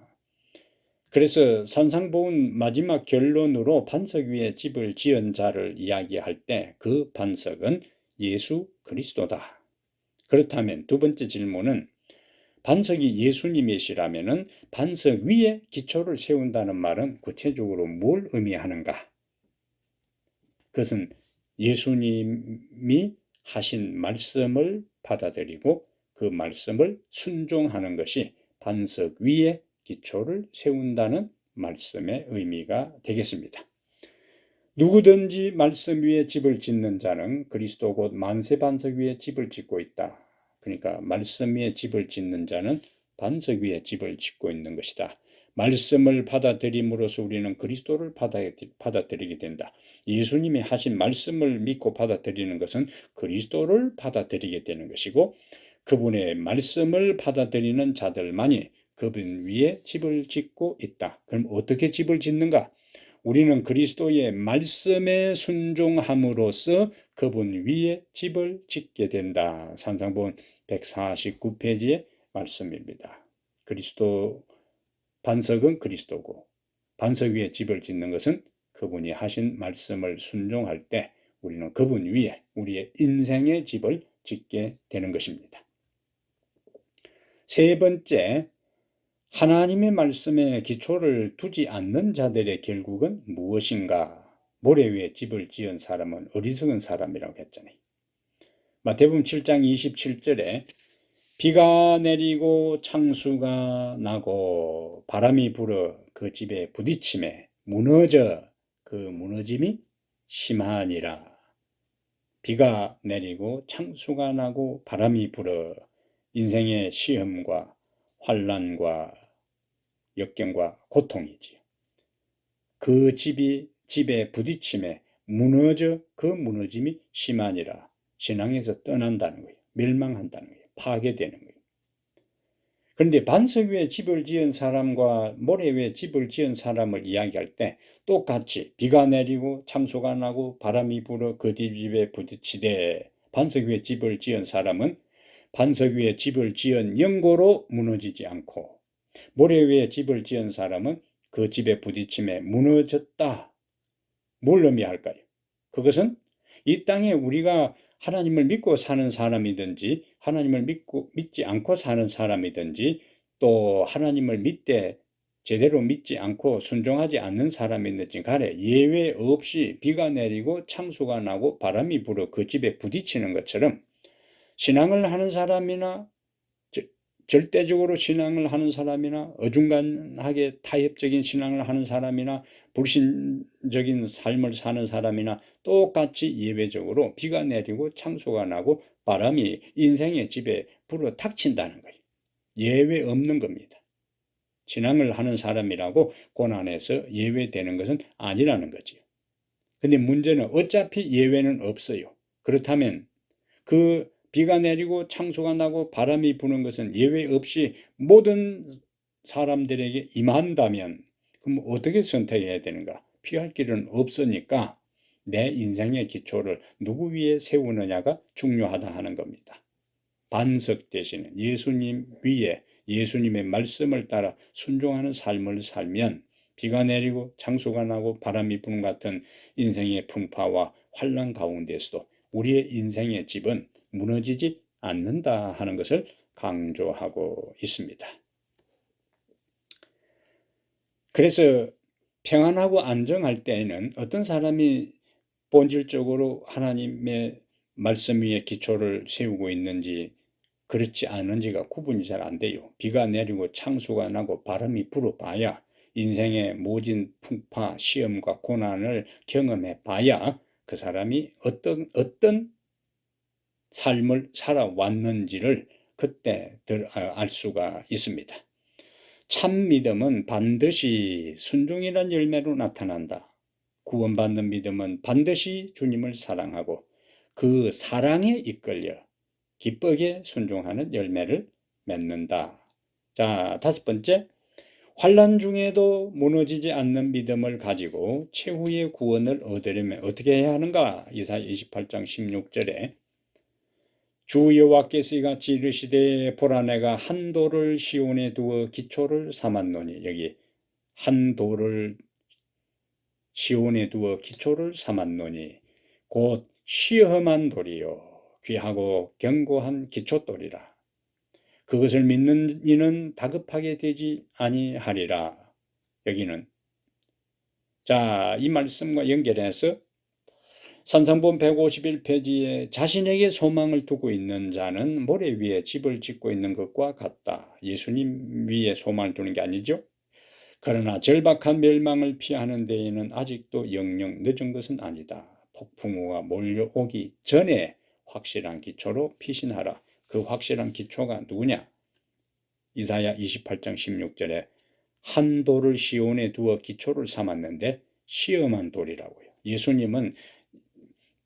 그래서 산상보훈 마지막 결론으로 반석 위에 집을 지은 자를 이야기할 때 그 반석은 예수 그리스도다. 그렇다면 두 번째 질문은 반석이 예수님이시라면은 반석 위에 기초를 세운다는 말은 구체적으로 뭘 의미하는가? 그것은 예수님이 하신 말씀을 받아들이고 그 말씀을 순종하는 것이 반석 위에 기초를 세운다는 말씀의 의미가 되겠습니다. 누구든지 말씀 위에 집을 짓는 자는 그리스도 곧 만세 반석 위에 집을 짓고 있다. 그러니까 말씀 위에 집을 짓는 자는 반석 위에 집을 짓고 있는 것이다. 말씀을 받아들임으로써 우리는 그리스도를 받아들이게 된다. 예수님이 하신 말씀을 믿고 받아들이는 것은 그리스도를 받아들이게 되는 것이고, 그분의 말씀을 받아들이는 자들만이 그분 위에 집을 짓고 있다. 그럼 어떻게 집을 짓는가? 우리는 그리스도의 말씀에 순종함으로써 그분 위에 집을 짓게 된다. 산상보훈 149페이지의 말씀입니다. 그리스도 반석은 그리스도고 반석 위에 집을 짓는 것은 그분이 하신 말씀을 순종할 때 우리는 그분 위에 우리의 인생의 집을 짓게 되는 것입니다. 세 번째, 하나님의 말씀에 기초를 두지 않는 자들의 결국은 무엇인가? 모래 위에 집을 지은 사람은 어리석은 사람이라고 했잖아요. 마태복음 7장 27절에 비가 내리고 창수가 나고 바람이 불어 그 집에 부딪힘에 무너져 그 무너짐이 심하니라. 비가 내리고 창수가 나고 바람이 불어 인생의 시험과 환난과 역경과 고통이지요. 그 집에 부딪힘에 무너져 그 무너짐이 심하니라. 신앙에서 떠난다는 거예요. 멸망한다는 거예요. 파괴되는 거예요. 그런데 반석 위에 집을 지은 사람과 모래 위에 집을 지은 사람을 이야기할 때 똑같이 비가 내리고 창수가 나고 바람이 불어 그 집에 부딪히되 반석 위에 집을 지은 사람은 반석 위에 집을 지은 영고로 무너지지 않고 모래 위에 집을 지은 사람은 그 집에 부딪힘에 무너졌다. 뭘 의미할까요? 그것은 이 땅에 우리가 하나님을 믿고 사는 사람이든지 하나님을 믿지 않고 사는 사람이든지 또 하나님을 제대로 믿지 않고 순종하지 않는 사람이든지 간에 예외 없이 비가 내리고 창수가 나고 바람이 불어 그 집에 부딪히는 것처럼 신앙을 하는 사람이나 절대적으로 신앙을 하는 사람이나 어중간하게 타협적인 신앙을 하는 사람이나 불신적인 삶을 사는 사람이나 똑같이 예외적으로 비가 내리고 창수가 나고 바람이 인생의 집에 불어 닥친다는 거예요. 예외 없는 겁니다. 신앙을 하는 사람이라고 고난에서 예외되는 것은 아니라는 거지요. 근데 문제는 어차피 예외는 없어요. 그렇다면 그 비가 내리고 창수가 나고 바람이 부는 것은 예외 없이 모든 사람들에게 임한다면 그럼 어떻게 선택해야 되는가? 피할 길은 없으니까 내 인생의 기초를 누구 위에 세우느냐가 중요하다 하는 겁니다. 반석 대신에 예수님 위에 예수님의 말씀을 따라 순종하는 삶을 살면 비가 내리고 창수가 나고 바람이 부는 같은 인생의 풍파와 환난 가운데서도 우리의 인생의 집은 무너지지 않는다 하는 것을 강조하고 있습니다. 그래서 평안하고 안정할 때에는 어떤 사람이 본질적으로 하나님의 말씀 위에 기초를 세우고 있는지 그렇지 않은지가 구분이 잘 안 돼요. 비가 내리고 창수가 나고 바람이 불어봐야 인생의 모진 풍파, 시험과 고난을 경험해 봐야 그 사람이 어떤 삶을 살아왔는지를 그때 알 수가 있습니다. 참 믿음은 반드시 순종이란 열매로 나타난다. 구원받는 믿음은 반드시 주님을 사랑하고 그 사랑에 이끌려 기쁘게 순종하는 열매를 맺는다. 자, 다섯 번째, 환난 중에도 무너지지 않는 믿음을 가지고 최후의 구원을 얻으려면 어떻게 해야 하는가? 이사야 28장 16절에 주 여호와께서 이같이 이르시되 보라 내가 한 돌을 시온에 두어 기초를 삼았노니 여기 한 돌을 시온에 두어 기초를 삼았노니 곧 시험한 돌이요 귀하고 견고한 기초돌이라. 그것을 믿는 이는 다급하게 되지 아니하리라. 여기는 자, 이 말씀과 연결해서 산상본 151페이지에 자신에게 소망을 두고 있는 자는 모래 위에 집을 짓고 있는 것과 같다. 예수님 위에 소망을 두는 게 아니죠. 그러나 절박한 멸망을 피하는 데에는 아직도 영영 늦은 것은 아니다. 폭풍우가 몰려오기 전에 확실한 기초로 피신하라. 그 확실한 기초가 누구냐? 이사야 28장 16절에 한 돌을 시온에 두어 기초를 삼았는데 시험한 돌이라고요. 예수님은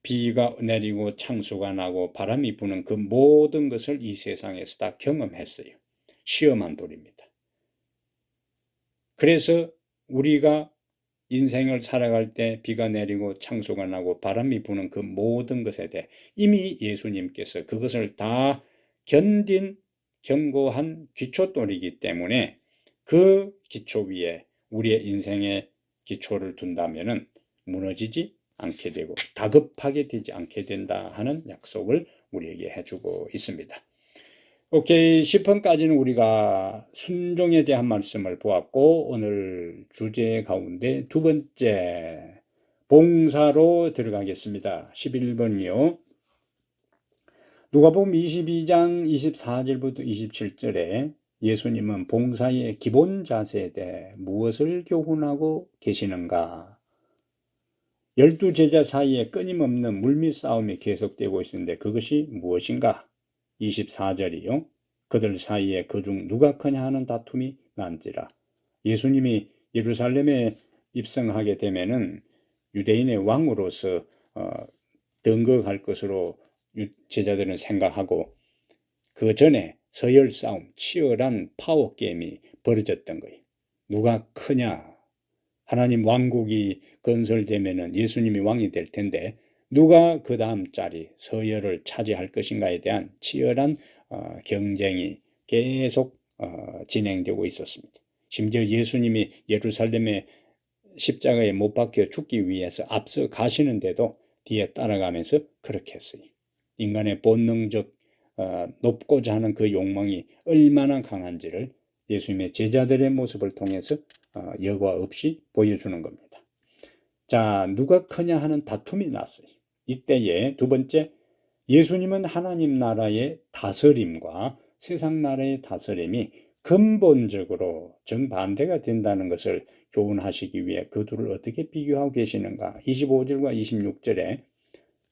비가 내리고 창수가 나고 바람이 부는 그 모든 것을 이 세상에서 다 경험했어요. 시험한 돌입니다. 그래서 우리가 인생을 살아갈 때 비가 내리고 창수가 나고 바람이 부는 그 모든 것에 대해 이미 예수님께서 그것을 다 견딘 견고한 기초돌이기 때문에 그 기초 위에 우리의 인생의 기초를 둔다면은 무너지지 않게 되고 다급하게 되지 않게 된다 하는 약속을 우리에게 해주고 있습니다. 오케이, 10번까지는 우리가 순종에 대한 말씀을 보았고 오늘 주제 가운데 두 번째 봉사로 들어가겠습니다. 11번이요. 누가복음 22장 24절부터 27절에 예수님은 봉사의 기본 자세에 대해 무엇을 교훈하고 계시는가? 12제자 사이에 끊임없는 물밑 싸움이 계속되고 있는데 그것이 무엇인가? 24절이요. 그들 사이에 그중 누가 크냐 하는 다툼이 난지라. 예수님이 예루살렘에 입성하게 되면은 유대인의 왕으로서 등극할 것으로 제자들은 생각하고 그 전에 서열 싸움, 치열한 파워 게임이 벌어졌던 거예요. 누가 크냐? 하나님 왕국이 건설되면은 예수님이 왕이 될 텐데 누가 그 다음 자리 서열을 차지할 것인가에 대한 치열한 경쟁이 계속 진행되고 있었습니다. 심지어 예수님이 예루살렘에 십자가에 못 박혀 죽기 위해서 앞서 가시는데도 뒤에 따라가면서 그렇게 했어요. 인간의 본능적 높고자 하는 그 욕망이 얼마나 강한지를 예수님의 제자들의 모습을 통해서 여과 없이 보여주는 겁니다. 자, 누가 크냐 하는 다툼이 났어요. 이때에 두 번째, 예수님은 하나님 나라의 다스림과 세상 나라의 다스림이 근본적으로 정반대가 된다는 것을 교훈하시기 위해 그 둘을 어떻게 비교하고 계시는가? 25절과 26절에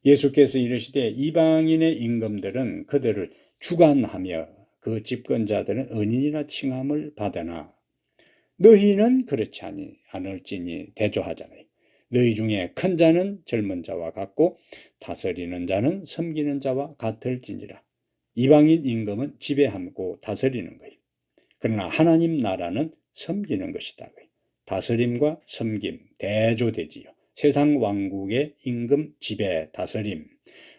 예수께서 이르시되 이방인의 임금들은 그들을 주관하며 그 집권자들은 은인이라 칭함을 받으나 너희는 그렇지 않을지니 대조하잖아요. 너희 중에 큰 자는 젊은 자와 같고 다스리는 자는 섬기는 자와 같을지니라. 이방인 임금은 지배하고 다스리는 거예요. 그러나 하나님 나라는 섬기는 것이다. 다스림과 섬김 대조되지요. 세상 왕국의 임금 지배 다스림,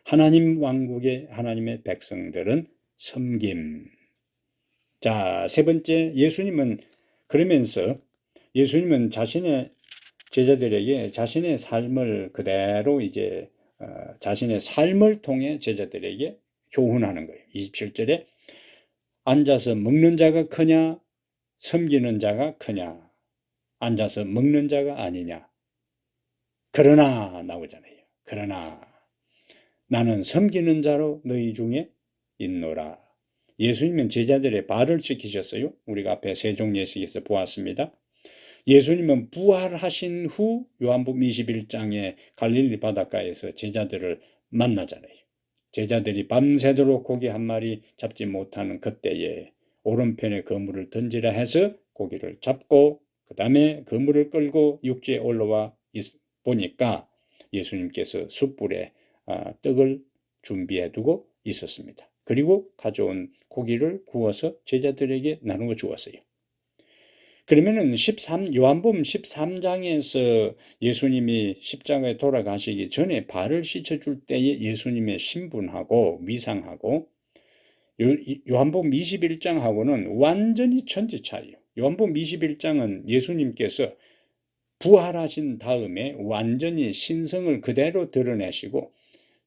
하나님 왕국의 하나님의 백성들은 섬김. 자, 세 번째, 예수님은 그러면서 예수님은 자신의 제자들에게 자신의 삶을 그대로 이제 자신의 삶을 통해 제자들에게 교훈하는 거예요. 27절에 앉아서 먹는 자가 크냐 섬기는 자가 크냐, 앉아서 먹는 자가 아니냐. 그러나 나오잖아요. 그러나 나는 섬기는 자로 너희 중에 있노라. 예수님은 제자들의 발을 씻기셨어요. 우리가 앞에 세종예식에서 보았습니다. 예수님은 부활하신 후 요한복음 21장에 갈릴리 바닷가에서 제자들을 만나잖아요. 제자들이 밤새도록 고기 한 마리 잡지 못하는 그때에 오른편에 그물을 던지라 해서 고기를 잡고 그 다음에 그물을 끌고 육지에 올라와 보니까 예수님께서 숯불에 떡을 준비해 두고 있었습니다. 그리고 가져온 고기를 구워서 제자들에게 나누어 주었어요. 그러면은 요한복음 13장에서 예수님이 십자가에 돌아가시기 전에 발을 씻어줄 때의 예수님의 신분하고 위상하고 요한복음 21장하고는 완전히 천지 차이예요. 요한복음 21장은 예수님께서 부활하신 다음에 완전히 신성을 그대로 드러내시고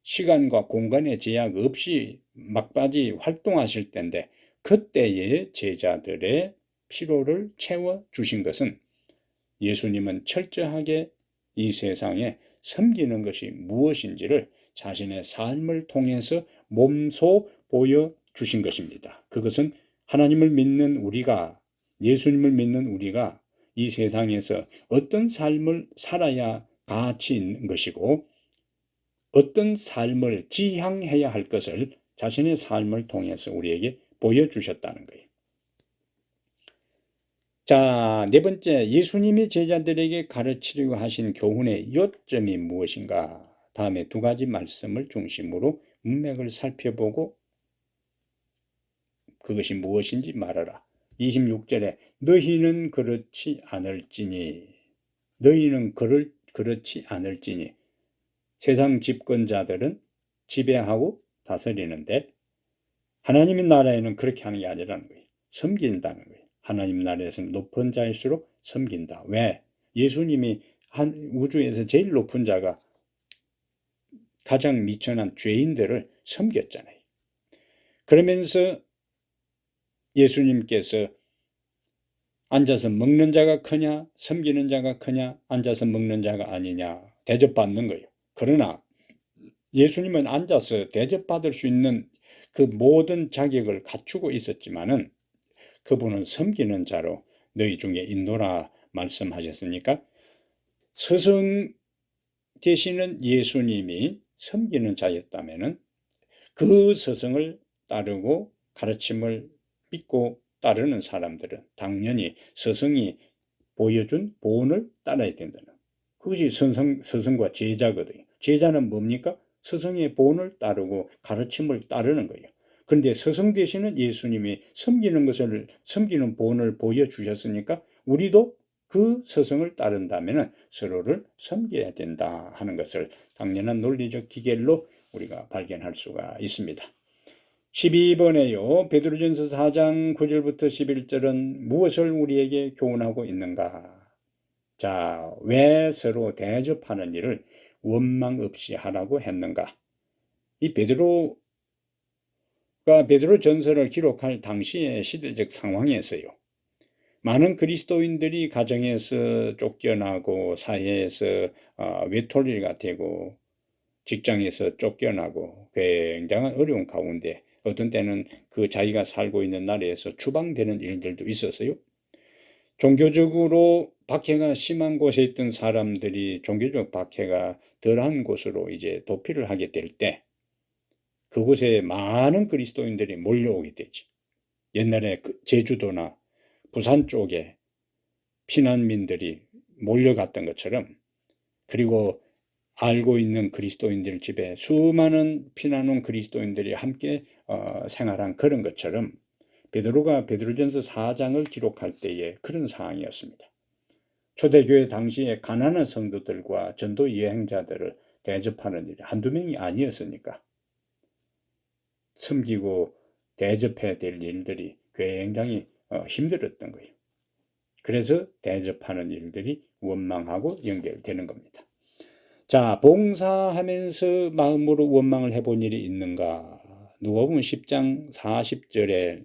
시간과 공간의 제약 없이 막바지 활동하실 때인데 그때의 제자들의 필요를 채워주신 것은 예수님은 철저하게 이 세상에 섬기는 것이 무엇인지를 자신의 삶을 통해서 몸소 보여주신 것입니다. 그것은 하나님을 믿는 우리가, 예수님을 믿는 우리가 이 세상에서 어떤 삶을 살아야 가치 있는 것이고 어떤 삶을 지향해야 할 것을 자신의 삶을 통해서 우리에게 보여주셨다는 거예요. 자, 네 번째, 예수님이 제자들에게 가르치려고 하신 교훈의 요점이 무엇인가? 다음에 두 가지 말씀을 중심으로 문맥을 살펴보고 그것이 무엇인지 말하라. 26절에 너희는 그렇지 않을지니, 너희는 그렇지 않을지니. 세상 집권자들은 지배하고 다스리는데 하나님의 나라에는 그렇게 하는 게 아니라는 거예요. 섬긴다는 거예요. 하나님 나라에서는 높은 자일수록 섬긴다. 왜? 예수님이 우주에서 제일 높은 자가 가장 미천한 죄인들을 섬겼잖아요. 그러면서 예수님께서 앉아서 먹는 자가 크냐, 섬기는 자가 크냐, 앉아서 먹는 자가 아니냐 대접받는 거예요. 그러나 예수님은 앉아서 대접받을 수 있는 그 모든 자격을 갖추고 있었지만은 그분은 섬기는 자로 너희 중에 있노라 말씀하셨으니까 스승 되시는 예수님이 섬기는 자였다면은 그 스승을 따르고 가르침을 믿고 따르는 사람들은 당연히 스승이 보여준 본을 따라야 된다는, 그것이 스승과 제자거든요. 제자는 뭡니까? 스승의 본을 따르고 가르침을 따르는 거예요. 그런데 스승 되시는 예수님이 섬기는 본을 보여주셨으니까 우리도 그 스승을 따른다면 서로를 섬겨야 된다 하는 것을 당연한 논리적 기결로 우리가 발견할 수가 있습니다. 12번에요. 베드로전서 4장 9절부터 11절은 무엇을 우리에게 교훈하고 있는가? 자, 왜 서로 대접하는 일을 원망 없이 하라고 했는가? 이 베드로가 베드로전서를 기록할 당시의 시대적 상황에서요, 많은 그리스도인들이 가정에서 쫓겨나고 사회에서 외톨이가 되고 직장에서 쫓겨나고 굉장한 어려운 가운데 어떤 때는 그 자기가 살고 있는 나라에서 추방되는 일들도 있었어요. 종교적으로 박해가 심한 곳에 있던 사람들이 종교적 박해가 덜한 곳으로 이제 도피를 하게 될 때 그곳에 많은 그리스도인들이 몰려오게 되지. 옛날에 제주도나 부산 쪽에 피난민들이 몰려갔던 것처럼, 그리고 알고 있는 그리스도인들 집에 수많은 피난 온 그리스도인들이 함께 생활한 그런 것처럼 베드로가 베드로전서 4장을 기록할 때에 그런 상황이었습니다. 초대교회 당시에 가난한 성도들과 전도 여행자들을 대접하는 일이 한두 명이 아니었으니까 섬기고 대접해야 될 일들이 굉장히 힘들었던 거예요. 그래서 대접하는 일들이 원망하고 연결되는 겁니다. 자, 봉사하면서 마음으로 원망을 해본 일이 있는가? 누가복음 10장 40절에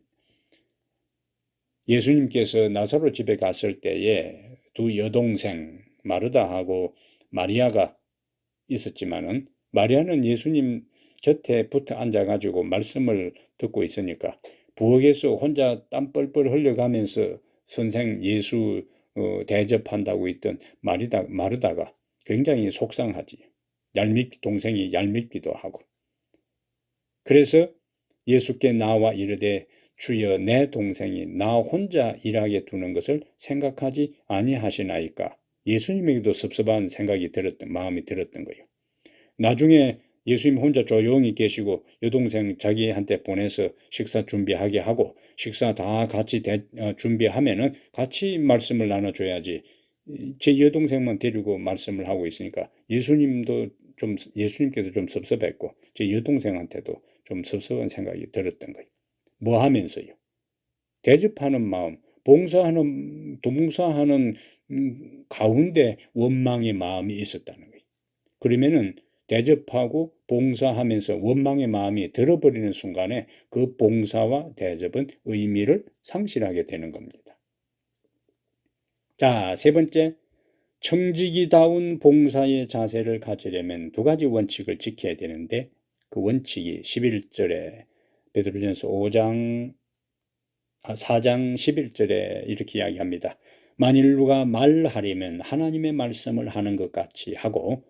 예수님께서 나사로 집에 갔을 때에 두 여동생 마르다하고 마리아가 있었지만은 마리아는 예수님 곁에 붙어 앉아가지고 말씀을 듣고 있으니까 부엌에서 혼자 땀 뻘뻘 흘려가면서 선생 예수 대접한다고 있던 마르다가 굉장히 속상하지. 동생이 얄밉기도 하고. 그래서 예수께 나와 이르되 주여 내 동생이 나 혼자 일하게 두는 것을 생각하지 아니하시나이까. 예수님에게도 섭섭한 마음이 들었던 거예요. 나중에 예수님 혼자 조용히 계시고 여동생 자기한테 보내서 식사 준비하게 하고 식사 다 같이 준비하면은 같이 말씀을 나눠줘야지. 제 여동생만 데리고 말씀을 하고 있으니까 예수님께도 좀 섭섭했고 제 여동생한테도 좀 섭섭한 생각이 들었던 거예요. 뭐 하면서요? 대접하는 마음, 봉사하는 가운데 원망의 마음이 있었다는 거예요. 그러면은 대접하고 봉사하면서 원망의 마음이 들어버리는 순간에 그 봉사와 대접은 의미를 상실하게 되는 겁니다. 자, 세 번째, 청지기다운 봉사의 자세를 가지려면 두 가지 원칙을 지켜야 되는데 그 원칙이 11절에 베드로전서 4장 11절에 이렇게 이야기합니다. 만일 누가 말하려면 하나님의 말씀을 하는 것 같이 하고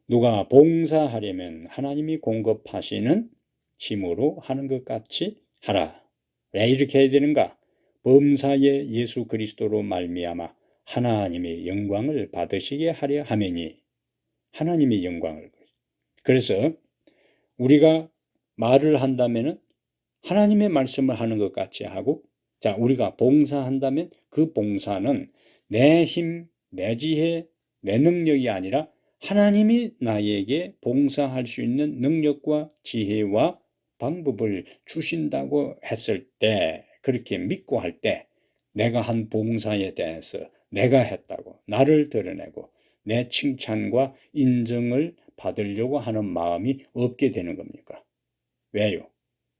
누가 봉사하려면 하나님이 공급하시는 힘으로 하는 것 같이 하라. 왜 이렇게 해야 되는가? 범사의 예수 그리스도로 말미암아 하나님의 영광을 받으시게 하려 하매니. 하나님의 영광을. 그래서 우리가 말을 한다면 하나님의 말씀을 하는 것 같이 하고, 자, 우리가 봉사한다면 그 봉사는 내 힘, 내 지혜, 내 능력이 아니라 하나님이 나에게 봉사할 수 있는 능력과 지혜와 방법을 주신다고 했을 때, 그렇게 믿고 할 때 내가 한 봉사에 대해서 내가 했다고 나를 드러내고 내 칭찬과 인정을 받으려고 하는 마음이 없게 되는 겁니까? 왜요?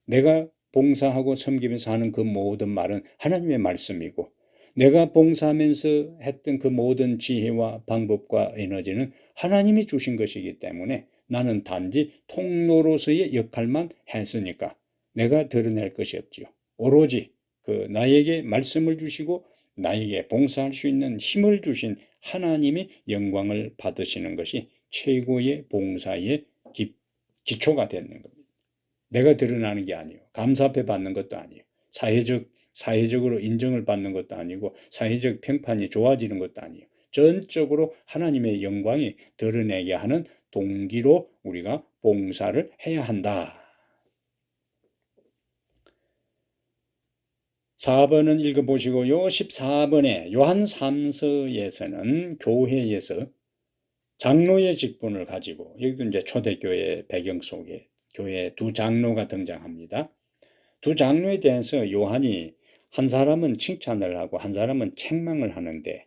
내가 봉사하고 섬기면서 하는 그 모든 말은 하나님의 말씀이고 내가 봉사하면서 했던 그 모든 지혜와 방법과 에너지는 하나님이 주신 것이기 때문에 나는 단지 통로로서의 역할만 했으니까 내가 드러낼 것이 없지요. 오로지 그 나에게 말씀을 주시고 나에게 봉사할 수 있는 힘을 주신 하나님이 영광을 받으시는 것이 최고의 봉사의 기초가 되는 겁니다. 내가 드러나는 게 아니에요. 감사패 받는 것도 아니에요. 사회적으로 인정을 받는 것도 아니고 사회적 평판이 좋아지는 것도 아니에요. 전적으로 하나님의 영광이 드러내게 하는 동기로 우리가 봉사를 해야 한다. 4번은 읽어보시고요. 14번에 요한 3서에서는 교회에서 장로의 직분을 가지고, 여기도 이제 초대교회 배경 속에 교회 두 장로가 등장합니다. 두 장로에 대해서 요한이 한 사람은 칭찬을 하고 한 사람은 책망을 하는데,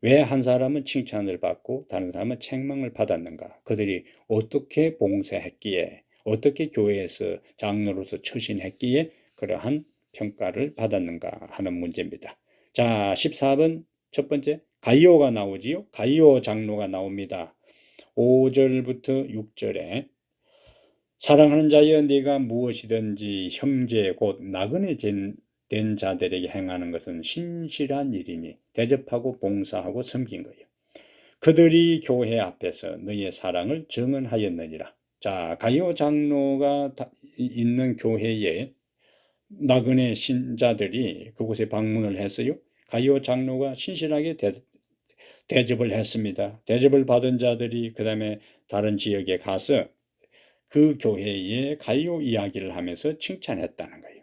왜 한 사람은 칭찬을 받고 다른 사람은 책망을 받았는가? 그들이 어떻게 봉사했기에, 어떻게 교회에서 장로로서 처신했기에 그러한 평가를 받았는가 하는 문제입니다. 자, 14번 첫 번째 가이오가 나오지요. 가이오 장로가 나옵니다. 5절부터 6절에 사랑하는 자여 네가 무엇이든지 형제 곧 나그네 된 자들에게 행하는 것은 신실한 일이니 대접하고 봉사하고 섬긴 거예요. 그들이 교회 앞에서 너의 사랑을 증언하였느니라. 자, 가이오 장로가 있는 교회에 나그네 신자들이 그곳에 방문을 했어요. 가이오 장로가 신실하게 대접을 했습니다. 대접을 받은 자들이 그 다음에 다른 지역에 가서 그 교회의 가이오 이야기를 하면서 칭찬했다는 거예요.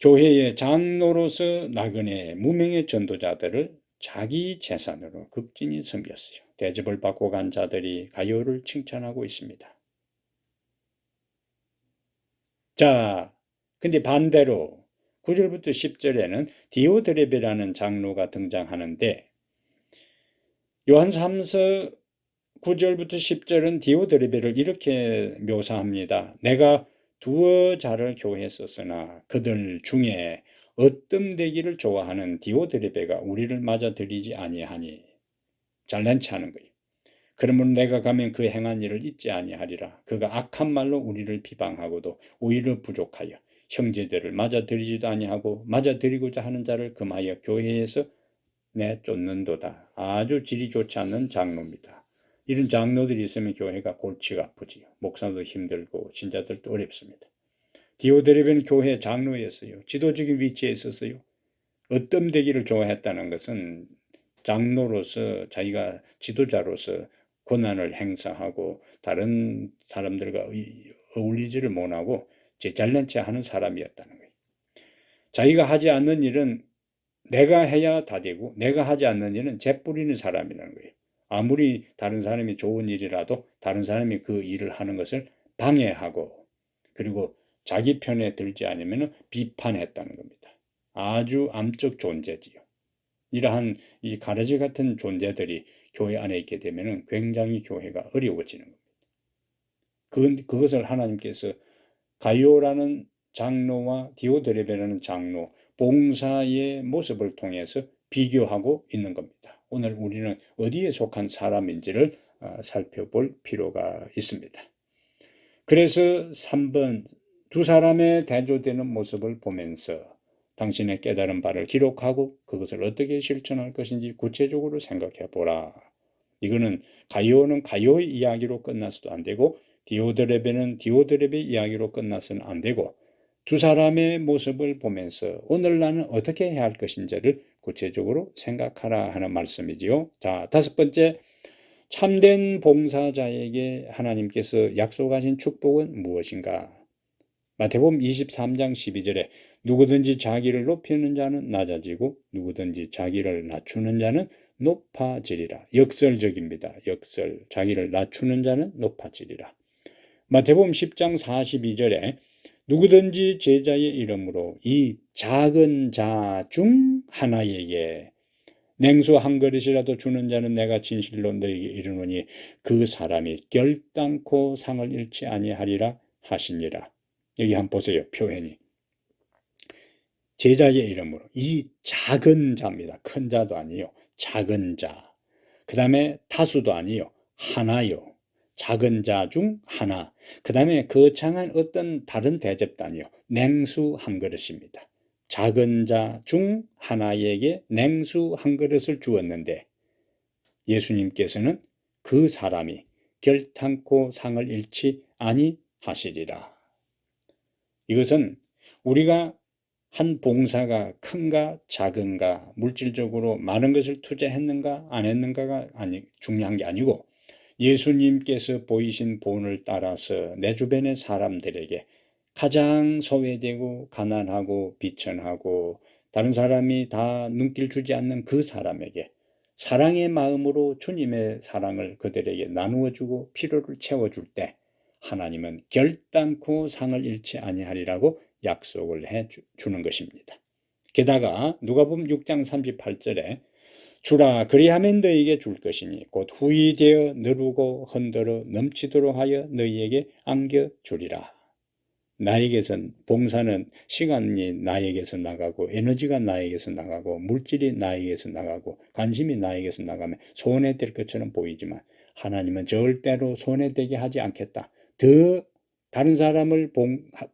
교회의 장로로서 나그네 무명의 전도자들을 자기 재산으로 극진히 섬겼어요. 대접을 받고 간 자들이 가이오를 칭찬하고 있습니다. 자, 근데 반대로 9절부터 10절에는 디오드레베라는 장로가 등장하는데, 요한 3서 9절부터 10절은 디오드레베를 이렇게 묘사합니다. 내가 두어 자를 교회에 썼으나 그들 중에 어뜸되기를 좋아하는 디오드레베가 우리를 맞아들이지 아니하니. 잘난 체 하는 거예요. 그러면 내가 가면 그 행한 일을 잊지 아니하리라. 그가 악한 말로 우리를 비방하고도 오히려 부족하여 형제들을 맞아들이지도 아니하고 맞아들이고자 하는 자를 금하여 교회에서 내쫓는도다. 아주 질이 좋지 않는 장로입니다. 이런 장로들이 있으면 교회가 골치가 아프지요. 목사도 힘들고 신자들도 어렵습니다. 디오드레베는 교회 장로였어요. 지도적인 위치에 있었어요. 어뜸되기를 좋아했다는 것은 장로로서 자기가 지도자로서 권한을 행사하고 다른 사람들과 어울리지를 못하고 제 잘난 체 하는 사람이었다는 거예요. 자기가 하지 않는 일은 내가 해야 다 되고 내가 하지 않는 일은 재 뿌리는 사람이라는 거예요. 아무리 다른 사람이 좋은 일이라도 다른 사람이 그 일을 하는 것을 방해하고 그리고 자기 편에 들지 않으면 비판했다는 겁니다. 아주 암적 존재지요. 이러한 이 가르지 같은 존재들이 교회 안에 있게 되면 굉장히 교회가 어려워지는 겁니다. 그것을 하나님께서 가이오라는 장로와 디오드레베라는 장로, 봉사의 모습을 통해서 비교하고 있는 겁니다. 오늘 우리는 어디에 속한 사람인지를 살펴볼 필요가 있습니다. 그래서 3번 두 사람의 대조되는 모습을 보면서 당신의 깨달은 바를 기록하고 그것을 어떻게 실천할 것인지 구체적으로 생각해 보라. 이거는 가이오는 가이오의 이야기로 끝나서도 안 되고 디오드레베는 디오드레베의 이야기로 끝나서는 안 되고 두 사람의 모습을 보면서 오늘 나는 어떻게 해야 할 것인지를 구체적으로 생각하라 하는 말씀이지요. 자, 5번째, 참된 봉사자에게 하나님께서 약속하신 축복은 무엇인가? 마태복음 23장 12절에 누구든지 자기를 높이는 자는 낮아지고 누구든지 자기를 낮추는 자는 높아지리라. 역설적입니다. 역설. 자기를 낮추는 자는 높아지리라. 마태복음 10장 42절에 누구든지 제자의 이름으로 이 작은 자 중 하나에게 냉수 한 그릇이라도 주는 자는 내가 진실로 너에게 이르노니 그 사람이 결단코 상을 잃지 아니하리라 하시니라. 여기 한번 보세요. 표현이. 제자의 이름으로 이 작은 자입니다. 큰 자도 아니요. 작은 자. 그 다음에 타수도 아니요. 하나요. 작은 자 중 하나, 그 다음에 거창한 어떤 다른 대접단이요. 냉수 한 그릇입니다. 작은 자 중 하나에게 냉수 한 그릇을 주었는데 예수님께서는 그 사람이 결탄코 상을 잃지 아니하시리라. 이것은 우리가 한 봉사가 큰가 작은가, 물질적으로 많은 것을 투자했는가 안 했는가가 중요한 게 아니고, 예수님께서 보이신 본을 따라서 내 주변의 사람들에게 가장 소외되고 가난하고 비천하고 다른 사람이 다 눈길 주지 않는 그 사람에게 사랑의 마음으로 주님의 사랑을 그들에게 나누어 주고 필요를 채워줄 때 하나님은 결단코 상을 잃지 아니하리라고 약속을 해 주는 것입니다. 게다가 누가복음 6장 38절에 주라 그리하면 너희에게 줄 것이니 곧 후히 되어 누르고 흔들어 넘치도록 하여 너희에게 안겨주리라. 나에게선 봉사는 시간이 나에게서 나가고 에너지가 나에게서 나가고 물질이 나에게서 나가고 관심이 나에게서 나가면 손해될 것처럼 보이지만 하나님은 절대로 손해되게 하지 않겠다. 더 다른 사람을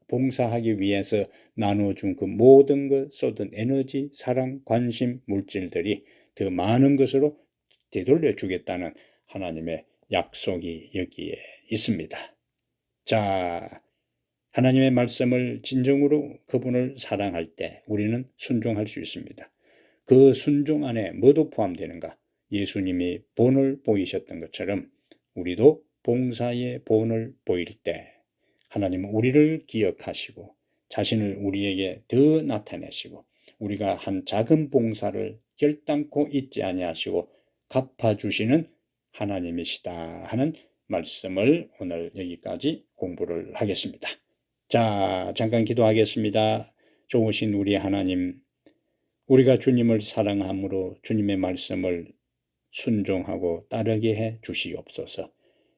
봉사하기 위해서 나눠준 그 모든 것 쏟은 에너지, 사랑, 관심, 물질들이 더 많은 것으로 되돌려 주겠다는 하나님의 약속이 여기에 있습니다. 자, 하나님의 말씀을 진정으로 그분을 사랑할 때 우리는 순종할 수 있습니다. 그 순종 안에 뭐도 포함되는가? 예수님이 본을 보이셨던 것처럼 우리도 봉사의 본을 보일 때 하나님은 우리를 기억하시고 자신을 우리에게 더 나타내시고 우리가 한 작은 봉사를 결단코 잊지 아니하시고 갚아주시는 하나님이시다 하는 말씀을 오늘 여기까지 공부를 하겠습니다. 자, 잠깐 기도하겠습니다. 좋으신 우리 하나님, 우리가 주님을 사랑함으로 주님의 말씀을 순종하고 따르게 해 주시옵소서.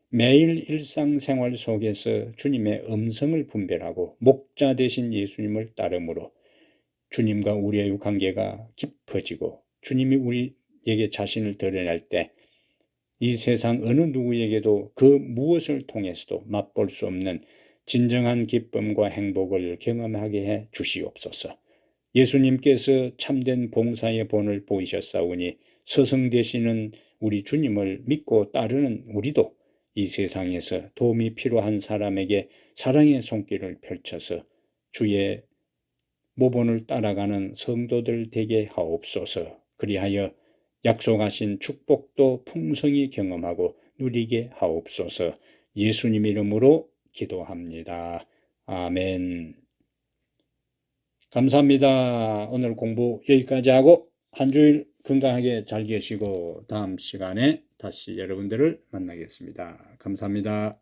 매일 일상생활 속에서 주님의 음성을 분별하고 목자 되신 예수님을 따름으로 주님과 우리의 관계가 깊어지고 주님이 우리에게 자신을 드러낼 때 이 세상 어느 누구에게도 그 무엇을 통해서도 맛볼 수 없는 진정한 기쁨과 행복을 경험하게 해 주시옵소서. 예수님께서 참된 봉사의 본을 보이셨사오니 스승 되시는 우리 주님을 믿고 따르는 우리도 이 세상에서 도움이 필요한 사람에게 사랑의 손길을 펼쳐서 주의 모본을 따라가는 성도들 되게 하옵소서. 그리하여 약속하신 축복도 풍성히 경험하고 누리게 하옵소서. 예수님 이름으로 기도합니다. 아멘. 감사합니다. 오늘 공부 여기까지 하고 한 주일 건강하게 잘 계시고 다음 시간에 다시 여러분들을 만나겠습니다. 감사합니다.